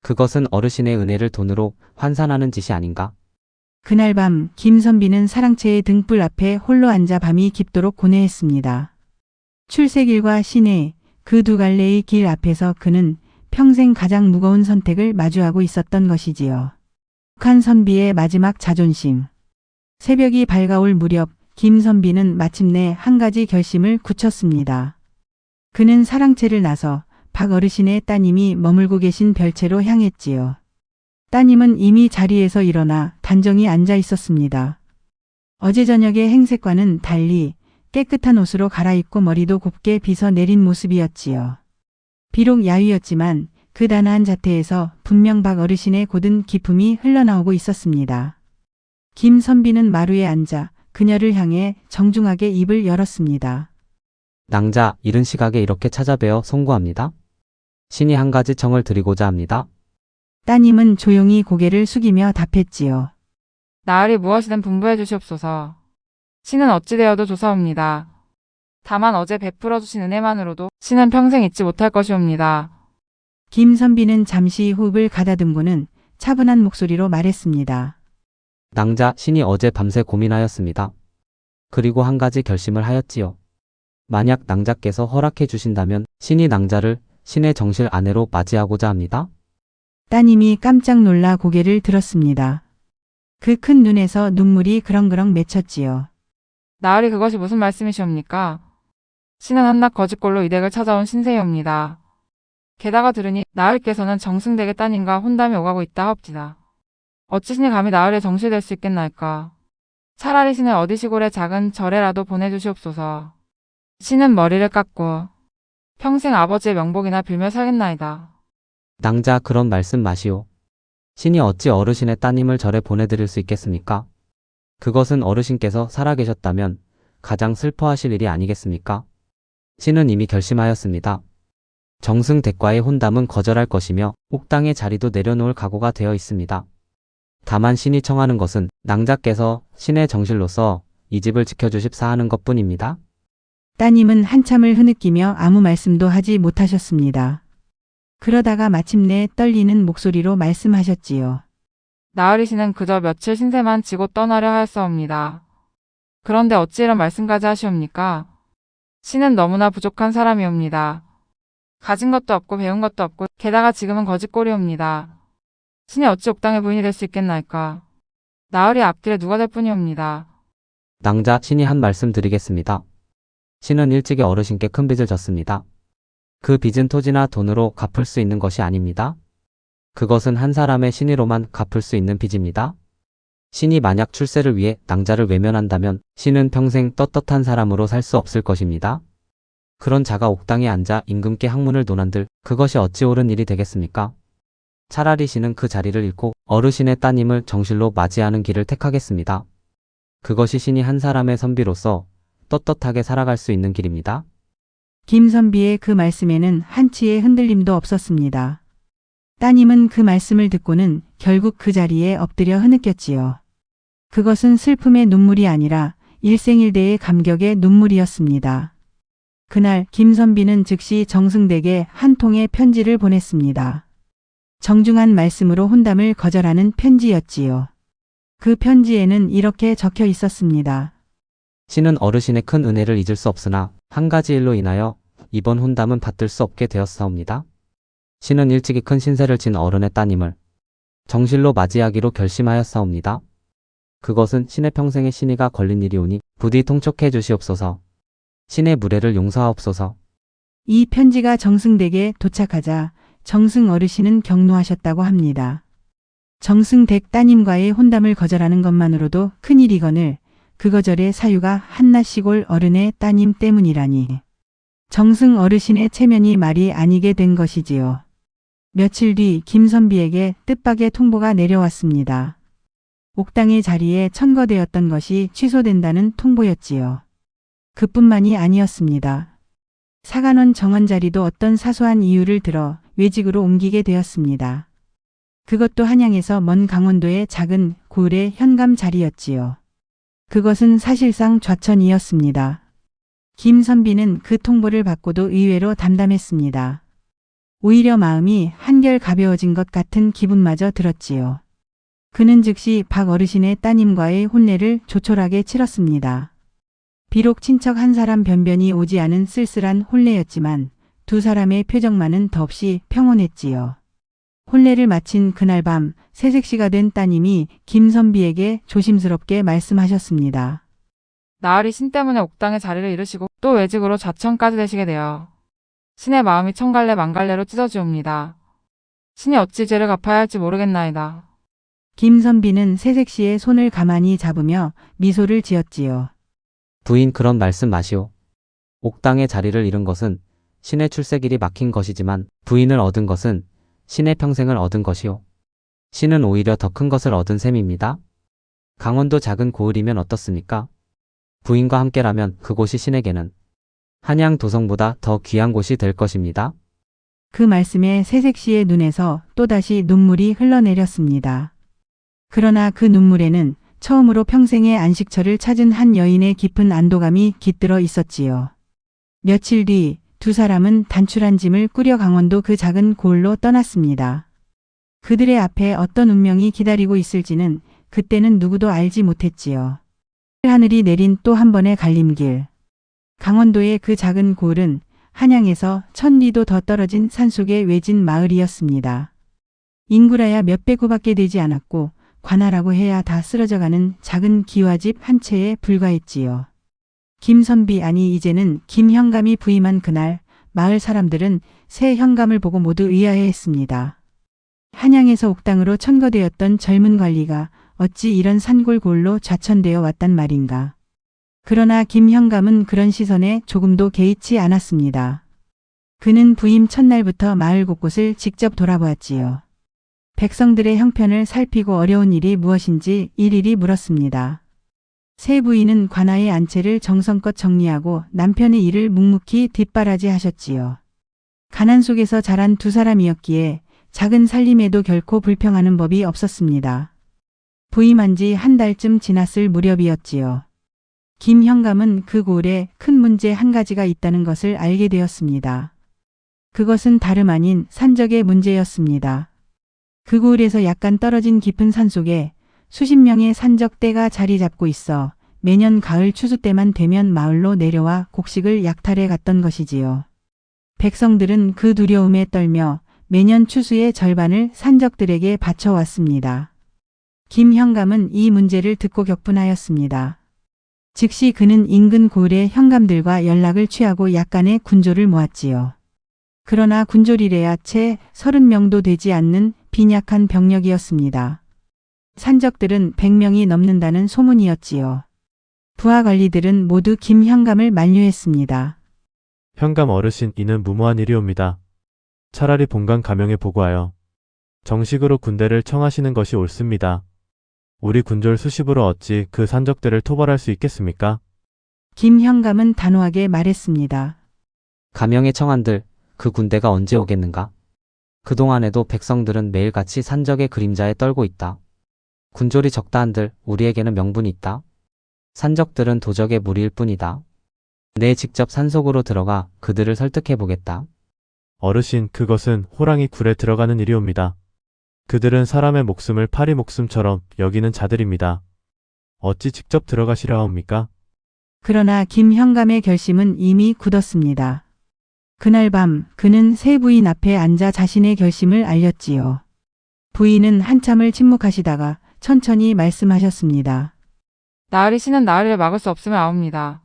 그것은 어르신의 은혜를 돈으로 환산하는 짓이 아닌가? 그날 밤 김선비는 사랑채의 등불 앞에 홀로 앉아 밤이 깊도록 고뇌했습니다. 출세길과 시내 그 두 갈래의 길 앞에서 그는 평생 가장 무거운 선택을 마주하고 있었던 것이지요. 북한 선비의 마지막 자존심. 새벽이 밝아올 무렵 김선비는 마침내 한 가지 결심을 굳혔습니다. 그는 사랑채를 나서 박 어르신의 따님이 머물고 계신 별채로 향했지요. 따님은 이미 자리에서 일어나 단정히 앉아 있었습니다. 어제 저녁의 행색과는 달리 깨끗한 옷으로 갈아입고 머리도 곱게 빗어 내린 모습이었지요. 비록 야위였지만 그 단아한 자태에서 분명 박 어르신의 고든 기품이 흘러나오고 있었습니다. 김선비는 마루에 앉아 그녀를 향해 정중하게 입을 열었습니다. 낭자, 이른 시각에 이렇게 찾아뵈어 송구합니다. 신이 한 가지 청을 드리고자 합니다. 따님은 조용히 고개를 숙이며 답했지요. 나으리 무엇이든 분부해 주시옵소서. 신은 어찌 되어도 조사옵니다. 다만 어제 베풀어 주신 은혜만으로도 신은 평생 잊지 못할 것이옵니다. 김선비는 잠시 호흡을 가다듬고는 차분한 목소리로 말했습니다. 낭자, 신이 어제 밤새 고민하였습니다. 그리고 한 가지 결심을 하였지요. 만약 낭자께서 허락해 주신다면 신이 낭자를 신의 정실 아내로 맞이하고자 합니다. 따님이 깜짝 놀라 고개를 들었습니다. 그 큰 눈에서 눈물이 그렁그렁 맺혔지요. 나으리 그것이 무슨 말씀이시옵니까? 신은 한낱 거짓골로 이 댁을 찾아온 신세이옵니다. 게다가 들으니 나으리께서는 정승댁의 따님과 혼담이 오가고 있다 하옵지다. 어찌 신이 감히 나으리의 정실될 수 있겠나이까. 차라리 신을 어디 시골에 작은 절에라도 보내주시옵소서. 신은 머리를 깎고 평생 아버지의 명복이나 빌며 살겠나이다. 낭자, 그런 말씀 마시오. 신이 어찌 어르신의 따님을 절에 보내드릴 수 있겠습니까? 그것은 어르신께서 살아계셨다면 가장 슬퍼하실 일이 아니겠습니까? 신은 이미 결심하였습니다. 정승댁과의 혼담은 거절할 것이며 옥당의 자리도 내려놓을 각오가 되어 있습니다. 다만 신이 청하는 것은 낭자께서 신의 정실로서 이 집을 지켜주십사 하는 것뿐입니다. 따님은 한참을 흐느끼며 아무 말씀도 하지 못하셨습니다. 그러다가 마침내 떨리는 목소리로 말씀하셨지요. 나으리 씨는 그저 며칠 신세만 지고 떠나려 하였사옵니다. 그런데 어찌 이런 말씀까지 하시옵니까? 신은 너무나 부족한 사람이옵니다. 가진 것도 없고 배운 것도 없고 게다가 지금은 거짓골이옵니다. 신이 어찌 옥당의 부인이 될 수 있겠나이까. 나으리 앞길에 누가 될 뿐이옵니다. 낭자, 신이 한 말씀 드리겠습니다. 신은 일찍이 어르신께 큰 빚을 졌습니다. 그 빚은 토지나 돈으로 갚을 수 있는 것이 아닙니다. 그것은 한 사람의 신의로만 갚을 수 있는 빚입니다. 신이 만약 출세를 위해 낭자를 외면한다면 신은 평생 떳떳한 사람으로 살 수 없을 것입니다. 그런 자가 옥당에 앉아 임금께 학문을 논한들 그것이 어찌 옳은 일이 되겠습니까? 차라리 신은 그 자리를 잃고 어르신의 따님을 정실로 맞이하는 길을 택하겠습니다. 그것이 신이 한 사람의 선비로서 떳떳하게 살아갈 수 있는 길입니다. 김선비의 그 말씀에는 한치의 흔들림도 없었습니다. 따님은 그 말씀을 듣고는 결국 그 자리에 엎드려 흐느꼈지요. 그것은 슬픔의 눈물이 아니라 일생일대의 감격의 눈물이었습니다. 그날 김선비는 즉시 정승댁에 한 통의 편지를 보냈습니다. 정중한 말씀으로 혼담을 거절하는 편지였지요. 그 편지에는 이렇게 적혀 있었습니다. 신은 어르신의 큰 은혜를 잊을 수 없으나 한 가지 일로 인하여 이번 혼담은 받들 수 없게 되었사옵니다. 신은 일찍이 큰 신세를 진 어른의 따님을 정실로 맞이하기로 결심하였사옵니다. 그것은 신의 평생의 신의가 걸린 일이오니 부디 통촉해 주시옵소서. 신의 무례를 용서하옵소서. 이 편지가 정승댁에 도착하자 정승 어르신은 격노하셨다고 합니다. 정승댁 따님과의 혼담을 거절하는 것만으로도 큰일이거늘 그 거절의 사유가 한나시골 어른의 따님 때문이라니. 정승 어르신의 체면이 말이 아니게 된 것이지요. 며칠 뒤 김선비에게 뜻밖의 통보가 내려왔습니다. 옥당의 자리에 천거되었던 것이 취소된다는 통보였지요. 그뿐만이 아니었습니다. 사간원 정원 자리도 어떤 사소한 이유를 들어 외직으로 옮기게 되었습니다. 그것도 한양에서 먼 강원도의 작은 고을의 현감 자리였지요. 그것은 사실상 좌천이었습니다. 김선비는 그 통보를 받고도 의외로 담담했습니다. 오히려 마음이 한결 가벼워진 것 같은 기분마저 들었지요. 그는 즉시 박 어르신의 따님과의 혼례를 조촐하게 치렀습니다. 비록 친척 한 사람 변변이 오지 않은 쓸쓸한 혼례였지만 두 사람의 표정만은 더없이 평온했지요. 혼례를 마친 그날 밤 새색시가 된 따님이 김선비에게 조심스럽게 말씀하셨습니다. 나으리 신 때문에 옥당의 자리를 잃으시고 또 외직으로 좌천까지 되시게 되어 신의 마음이 천갈래 만갈래로 찢어지옵니다. 신이 어찌 죄를 갚아야 할지 모르겠나이다. 김선비는 새색시의 손을 가만히 잡으며 미소를 지었지요. 부인 그런 말씀 마시오. 옥당의 자리를 잃은 것은 신의 출세길이 막힌 것이지만 부인을 얻은 것은 신의 평생을 얻은 것이오. 신은 오히려 더 큰 것을 얻은 셈입니다. 강원도 작은 고을이면 어떻습니까? 부인과 함께라면 그곳이 신에게는 한양 도성보다 더 귀한 곳이 될 것입니다. 그 말씀에 새색시의 눈에서 또다시 눈물이 흘러내렸습니다. 그러나 그 눈물에는 처음으로 평생의 안식처를 찾은 한 여인의 깊은 안도감이 깃들어 있었지요. 며칠 뒤 두 사람은 단출한 짐을 꾸려 강원도 그 작은 고을로 떠났습니다. 그들의 앞에 어떤 운명이 기다리고 있을지는 그때는 누구도 알지 못했지요. 하늘이 내린 또 한 번의 갈림길. 강원도의 그 작은 고을은 한양에서 1000리도 더 떨어진 산속의 외진 마을이었습니다. 인구라야 몇백 호밖에 되지 않았고 관아라고 해야 다 쓰러져가는 작은 기와집 한 채에 불과했지요. 김선비 아니 이제는 김현감이 부임한 그날 마을 사람들은 새 현감을 보고 모두 의아해했습니다. 한양에서 옥당으로 천거되었던 젊은 관리가 어찌 이런 산골 고을로 좌천되어 왔단 말인가. 그러나 김현감은 그런 시선에 조금도 개의치 않았습니다. 그는 부임 첫날부터 마을 곳곳을 직접 돌아보았지요. 백성들의 형편을 살피고 어려운 일이 무엇인지 일일이 물었습니다. 새 부인은 관아의 안채를 정성껏 정리하고 남편의 일을 묵묵히 뒷바라지하셨지요. 가난 속에서 자란 두 사람이었기에 작은 살림에도 결코 불평하는 법이 없었습니다. 부임한 지 한 달쯤 지났을 무렵이었지요. 김현감은 그 고을에 큰 문제 한 가지가 있다는 것을 알게 되었습니다. 그것은 다름 아닌 산적의 문제였습니다. 그 고을에서 약간 떨어진 깊은 산속에 수십 명의 산적떼가 자리 잡고 있어 매년 가을 추수 때만 되면 마을로 내려와 곡식을 약탈해 갔던 것이지요. 백성들은 그 두려움에 떨며 매년 추수의 절반을 산적들에게 바쳐왔습니다. 김현감은 이 문제를 듣고 격분하였습니다. 즉시 그는 인근 고을의 현감들과 연락을 취하고 약간의 군조를 모았지요. 그러나 군졸이래야 채 30명도 되지 않는 빈약한 병력이었습니다. 산적들은 100명이 넘는다는 소문이었지요. 부하 관리들은 모두 김현감을 만류했습니다. 현감 어르신, 이는 무모한 일이옵니다. 차라리 본관 가명에 보고하여 정식으로 군대를 청하시는 것이 옳습니다. 우리 군졸 수십으로 어찌 그 산적들을 토벌할 수 있겠습니까? 김현감은 단호하게 말했습니다. 가명의 청한들, 그 군대가 언제 오겠는가? 그동안에도 백성들은 매일같이 산적의 그림자에 떨고 있다. 군졸이 적다 한들 우리에게는 명분이 있다. 산적들은 도적의 무리일 뿐이다. 내 직접 산속으로 들어가 그들을 설득해 보겠다. 어르신, 그것은 호랑이 굴에 들어가는 일이옵니다. 그들은 사람의 목숨을 파리 목숨처럼 여기는 자들입니다. 어찌 직접 들어가시려 하옵니까? 그러나 김현감의 결심은 이미 굳었습니다. 그날 밤 그는 새 부인 앞에 앉아 자신의 결심을 알렸지요. 부인은 한참을 침묵하시다가 천천히 말씀하셨습니다. 나으리 씨는 나으리를 막을 수 없음을 아옵니다.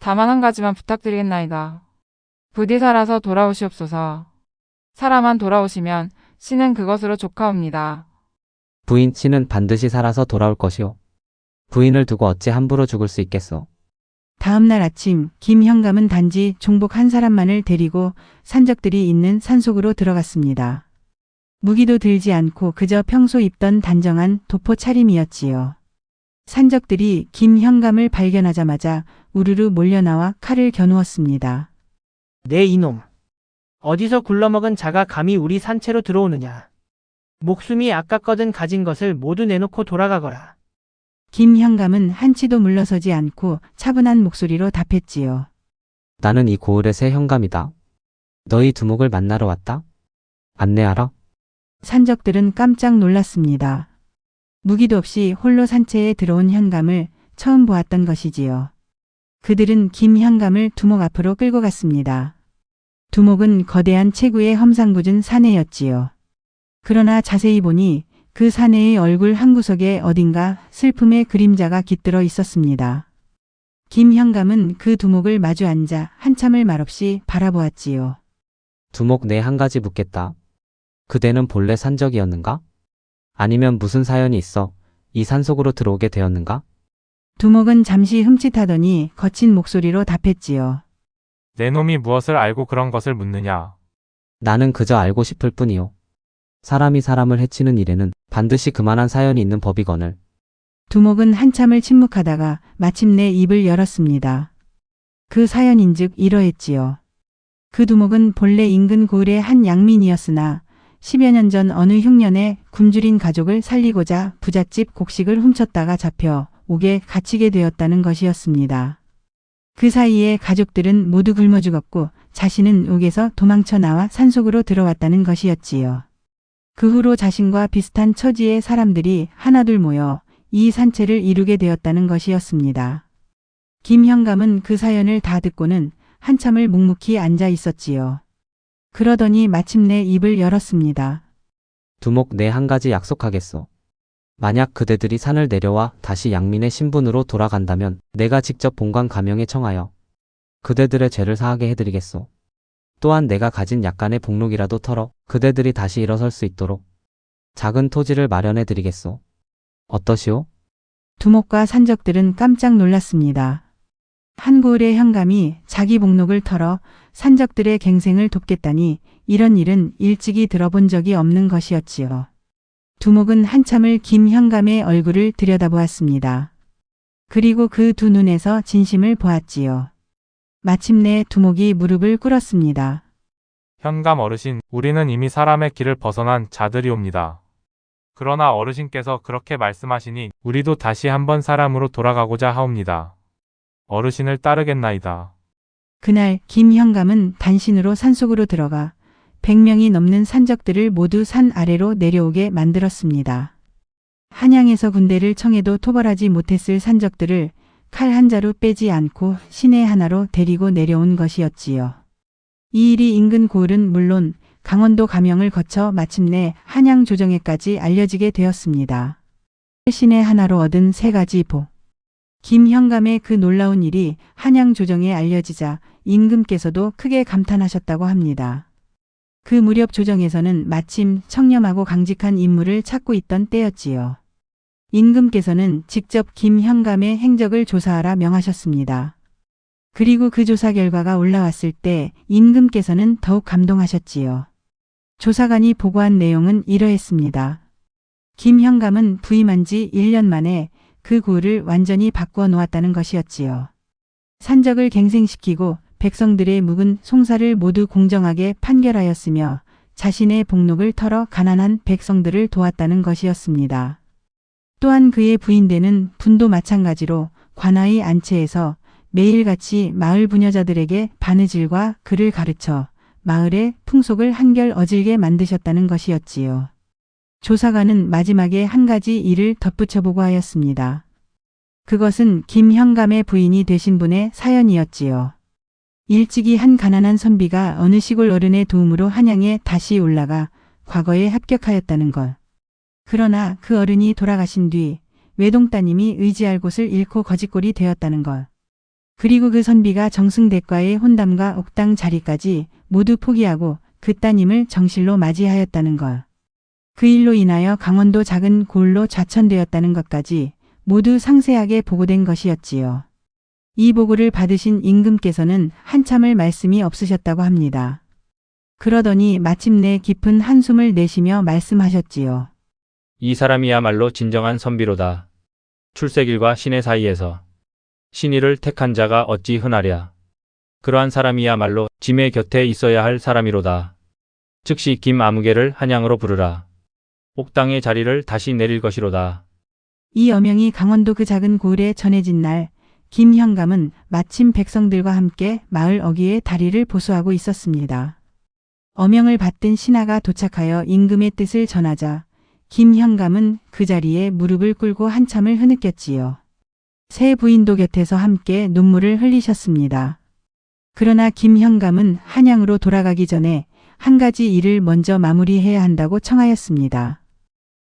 다만 한 가지만 부탁드리겠나이다. 부디 살아서 돌아오시옵소서. 살아만 돌아오시면 씨는 그것으로 족하옵니다. 부인 씨는 반드시 살아서 돌아올 것이오. 부인을 두고 어찌 함부로 죽을 수 있겠소. 다음 날 아침 김현감은 단지 종복 한 사람만을 데리고 산적들이 있는 산속으로 들어갔습니다. 무기도 들지 않고 그저 평소 입던 단정한 도포 차림이었지요. 산적들이 김현감을 발견하자마자 우르르 몰려나와 칼을 겨누었습니다. 네 이놈. 어디서 굴러먹은 자가 감히 우리 산채로 들어오느냐. 목숨이 아깝거든 가진 것을 모두 내놓고 돌아가거라. 김현감은 한치도 물러서지 않고 차분한 목소리로 답했지요. 나는 이 고을의 새 현감이다. 너희 두목을 만나러 왔다. 안내하라. 산적들은 깜짝 놀랐습니다. 무기도 없이 홀로 산채에 들어온 현감을 처음 보았던 것이지요. 그들은 김현감을 두목 앞으로 끌고 갔습니다. 두목은 거대한 체구의 험상궂은 사내였지요. 그러나 자세히 보니 그 사내의 얼굴 한구석에 어딘가 슬픔의 그림자가 깃들어 있었습니다. 김현감은 그 두목을 마주 앉아 한참을 말없이 바라보았지요. 두목 내 한 가지 묻겠다. 그대는 본래 산적이었는가? 아니면 무슨 사연이 있어 이 산속으로 들어오게 되었는가? 두목은 잠시 흠칫하더니 거친 목소리로 답했지요. 내 놈이 무엇을 알고 그런 것을 묻느냐. 나는 그저 알고 싶을 뿐이오. 사람이 사람을 해치는 일에는 반드시 그만한 사연이 있는 법이거늘. 두목은 한참을 침묵하다가 마침내 입을 열었습니다. 그 사연인즉 이러했지요. 그 두목은 본래 인근 고을의 한 양민이었으나 10여 년 전 어느 흉년에 굶주린 가족을 살리고자 부잣집 곡식을 훔쳤다가 잡혀 옥에 갇히게 되었다는 것이었습니다. 그 사이에 가족들은 모두 굶어 죽었고 자신은 옥에서 도망쳐 나와 산속으로 들어왔다는 것이었지요. 그 후로 자신과 비슷한 처지의 사람들이 하나둘 모여 이 산채를 이루게 되었다는 것이었습니다. 김현감은 그 사연을 다 듣고는 한참을 묵묵히 앉아 있었지요. 그러더니 마침내 입을 열었습니다. 두목 내 한 가지 약속하겠소. 만약 그대들이 산을 내려와 다시 양민의 신분으로 돌아간다면 내가 직접 본관 가명에 청하여 그대들의 죄를 사하게 해드리겠소. 또한 내가 가진 약간의 복록이라도 털어 그대들이 다시 일어설 수 있도록 작은 토지를 마련해 드리겠소. 어떠시오? 두목과 산적들은 깜짝 놀랐습니다. 한 고을의 현감이 자기 복록을 털어 산적들의 갱생을 돕겠다니 이런 일은 일찍이 들어본 적이 없는 것이었지요. 두목은 한참을 김현감의 얼굴을 들여다보았습니다. 그리고 그 두 눈에서 진심을 보았지요. 마침내 두목이 무릎을 꿇었습니다. 현감 어르신, 우리는 이미 사람의 길을 벗어난 자들이옵니다. 그러나 어르신께서 그렇게 말씀하시니 우리도 다시 한번 사람으로 돌아가고자 하옵니다. 어르신을 따르겠나이다. 그날 김현감은 단신으로 산속으로 들어가 100명이 넘는 산적들을 모두 산 아래로 내려오게 만들었습니다. 한양에서 군대를 청해도 토벌하지 못했을 산적들을 칼 한 자루 빼지 않고 시내 하나로 데리고 내려온 것이었지요. 이 일이 인근 고을은 물론 강원도 가명을 거쳐 마침내 한양 조정에까지 알려지게 되었습니다. 시내 하나로 얻은 3가지 복. 김현감의 그 놀라운 일이 한양 조정에 알려지자 임금께서도 크게 감탄하셨다고 합니다. 그 무렵 조정에서는 마침 청렴하고 강직한 인물을 찾고 있던 때였지요. 임금께서는 직접 김현감의 행적을 조사하라 명하셨습니다. 그리고 그 조사 결과가 올라왔을 때 임금께서는 더욱 감동하셨지요. 조사관이 보고한 내용은 이러했습니다. 김현감은 부임한 지 1년 만에 그 고을을 완전히 바꾸어 놓았다는 것이었지요. 산적을 갱생시키고 백성들의 묵은 송사를 모두 공정하게 판결하였으며 자신의 복록을 털어 가난한 백성들을 도왔다는 것이었습니다. 또한 그의 부인되는 분도 마찬가지로 관아의 안채에서 매일같이 마을 부녀자들에게 바느질과 글을 가르쳐 마을의 풍속을 한결 어질게 만드셨다는 것이었지요. 조사관은 마지막에 한 가지 일을 덧붙여보고 하였습니다. 그것은 김현감의 부인이 되신 분의 사연이었지요. 일찍이 한 가난한 선비가 어느 시골 어른의 도움으로 한양에 다시 올라가 과거에 합격하였다는 것. 그러나 그 어른이 돌아가신 뒤 외동따님이 의지할 곳을 잃고 거지꼴이 되었다는 것. 그리고 그 선비가 정승대과의 혼담과 옥당 자리까지 모두 포기하고 그 따님을 정실로 맞이하였다는 것. 그 일로 인하여 강원도 작은 고을로 좌천되었다는 것까지 모두 상세하게 보고된 것이었지요. 이 보고를 받으신 임금께서는 한참을 말씀이 없으셨다고 합니다. 그러더니 마침내 깊은 한숨을 내쉬며 말씀하셨지요. 이 사람이야말로 진정한 선비로다. 출세길과 신의 사이에서 신의를 택한 자가 어찌 흔하랴. 그러한 사람이야말로 짐의 곁에 있어야 할 사람이로다. 즉시 김아무개를 한양으로 부르라. 옥당의 자리를 다시 내릴 것이로다. 이 어명이 강원도 그 작은 고을에 전해진 날 김현감은 마침 백성들과 함께 마을 어귀에 다리를 보수하고 있었습니다. 어명을 받든 신하가 도착하여 임금의 뜻을 전하자 김현감은 그 자리에 무릎을 꿇고 한참을 흐느꼈지요. 새 부인도 곁에서 함께 눈물을 흘리셨습니다. 그러나 김현감은 한양으로 돌아가기 전에 한 가지 일을 먼저 마무리해야 한다고 청하였습니다.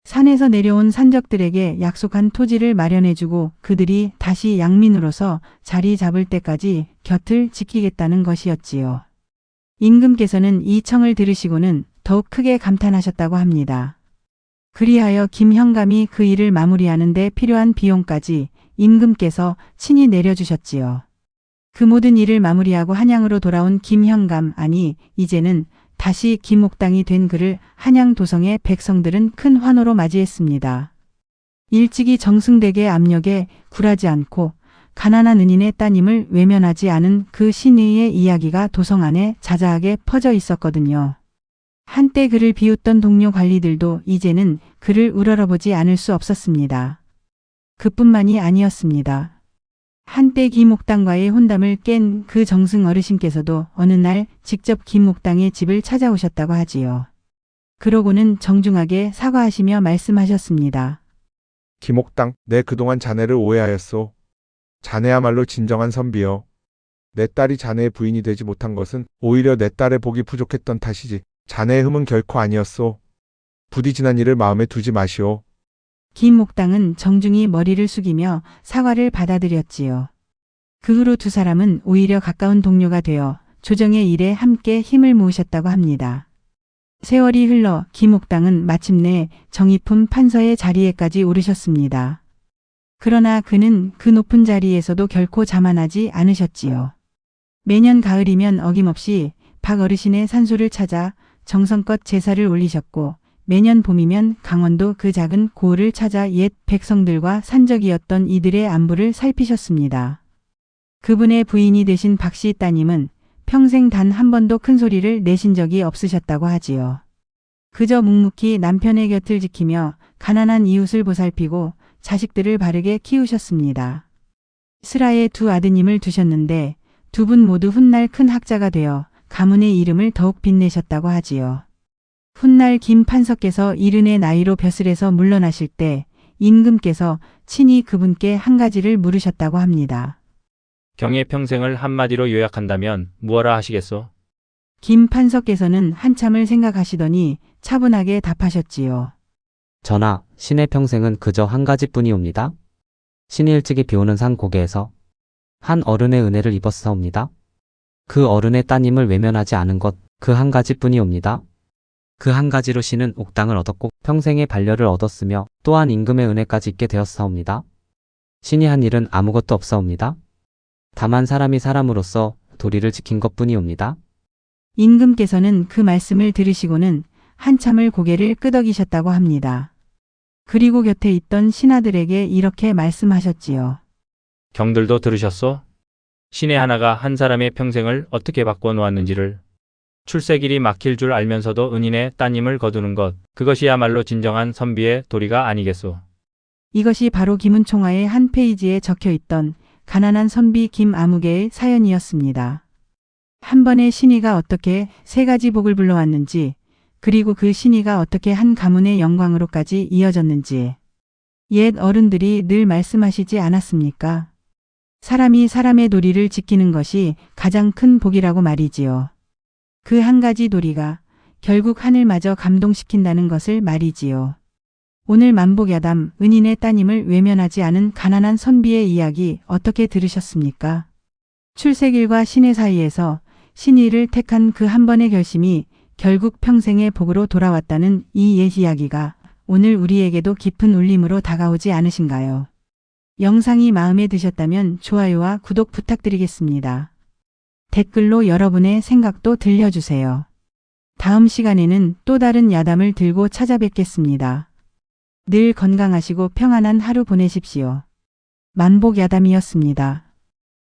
산에서 내려온 산적들에게 약속한 토지를 마련해주고 그들이 다시 양민으로서 자리 잡을 때까지 곁을 지키겠다는 것이었지요. 임금께서는 이 청을 들으시고는 더욱 크게 감탄하셨다고 합니다. 그리하여 김현감이 그 일을 마무리하는 데 필요한 비용까지 임금께서 친히 내려주셨지요. 그 모든 일을 마무리하고 한양으로 돌아온 김현감, 아니 이제는 다시 김옥당이 된 그를 한양 도성의 백성들은 큰 환호로 맞이했습니다. 일찍이 정승댁의 압력에 굴하지 않고 가난한 은인의 따님을 외면하지 않은 그 신의의 이야기가 도성 안에 자자하게 퍼져 있었거든요. 한때 그를 비웃던 동료 관리들도 이제는 그를 우러러보지 않을 수 없었습니다. 그뿐만이 아니었습니다. 한때 김옥당과의 혼담을 깬 그 정승 어르신께서도 어느 날 직접 김옥당의 집을 찾아오셨다고 하지요. 그러고는 정중하게 사과하시며 말씀하셨습니다. 김옥당, 내 그동안 자네를 오해하였소. 자네야말로 진정한 선비여. 내 딸이 자네의 부인이 되지 못한 것은 오히려 내 딸의 복이 부족했던 탓이지 자네의 흠은 결코 아니었소. 부디 지난 일을 마음에 두지 마시오. 김옥당은 정중히 머리를 숙이며 사과를 받아들였지요. 그 후로 두 사람은 오히려 가까운 동료가 되어 조정의 일에 함께 힘을 모으셨다고 합니다. 세월이 흘러 김옥당은 마침내 정의품 판서의 자리에까지 오르셨습니다. 그러나 그는 그 높은 자리에서도 결코 자만하지 않으셨지요. 매년 가을이면 어김없이 박 어르신의 산소를 찾아 정성껏 제사를 올리셨고 매년 봄이면 강원도 그 작은 고을을 찾아 옛 백성들과 산적이었던 이들의 안부를 살피셨습니다. 그분의 부인이 되신 박씨 따님은 평생 단 한 번도 큰 소리를 내신 적이 없으셨다고 하지요. 그저 묵묵히 남편의 곁을 지키며 가난한 이웃을 보살피고 자식들을 바르게 키우셨습니다. 슬하에 두 아드님을 두셨는데 두 분 모두 훗날 큰 학자가 되어 가문의 이름을 더욱 빛내셨다고 하지요. 훗날 김 판서께서 70의 나이로 벼슬에서 물러나실 때 임금께서 친히 그분께 한 가지를 물으셨다고 합니다. 경의 평생을 한마디로 요약한다면 무엇라 하시겠소? 김 판서께서는 한참을 생각하시더니 차분하게 답하셨지요. 전하, 신의 평생은 그저 한 가지뿐이옵니다. 신이 일찍이 비오는 산 고개에서 한 어른의 은혜를 입었사옵니다. 그 어른의 따님을 외면하지 않은 것, 그 한 가지뿐이옵니다. 그 한 가지로 신은 옥당을 얻었고 평생의 반려를 얻었으며 또한 임금의 은혜까지 있게 되었사옵니다. 신이 한 일은 아무것도 없사옵니다. 다만 사람이 사람으로서 도리를 지킨 것뿐이옵니다. 임금께서는 그 말씀을 들으시고는 한참을 고개를 끄덕이셨다고 합니다. 그리고 곁에 있던 신하들에게 이렇게 말씀하셨지요. 경들도 들으셨소? 신의 하나가 한 사람의 평생을 어떻게 바꿔놓았는지를. 출세길이 막힐 줄 알면서도 은인의 따님을 거두는 것, 그것이야말로 진정한 선비의 도리가 아니겠소. 이것이 바로 김은총화의 한 페이지에 적혀있던 가난한 선비 김아무개의 사연이었습니다. 한 번의 신의가 어떻게 세 가지 복을 불러왔는지, 그리고 그 신의가 어떻게 한 가문의 영광으로까지 이어졌는지. 옛 어른들이 늘 말씀하시지 않았습니까? 사람이 사람의 도리를 지키는 것이 가장 큰 복이라고 말이지요. 그 한 가지 도리가 결국 하늘마저 감동시킨다는 것을 말이지요. 오늘 만복야담 은인의 따님을 외면하지 않은 가난한 선비의 이야기 어떻게 들으셨습니까? 출세길과 신의 사이에서 신의를 택한 그 한 번의 결심이 결국 평생의 복으로 돌아왔다는 이 옛 이야기가 오늘 우리에게도 깊은 울림으로 다가오지 않으신가요? 영상이 마음에 드셨다면 좋아요와 구독 부탁드리겠습니다. 댓글로 여러분의 생각도 들려주세요. 다음 시간에는 또 다른 야담을 들고 찾아뵙겠습니다. 늘 건강하시고 평안한 하루 보내십시오. 만복야담이었습니다.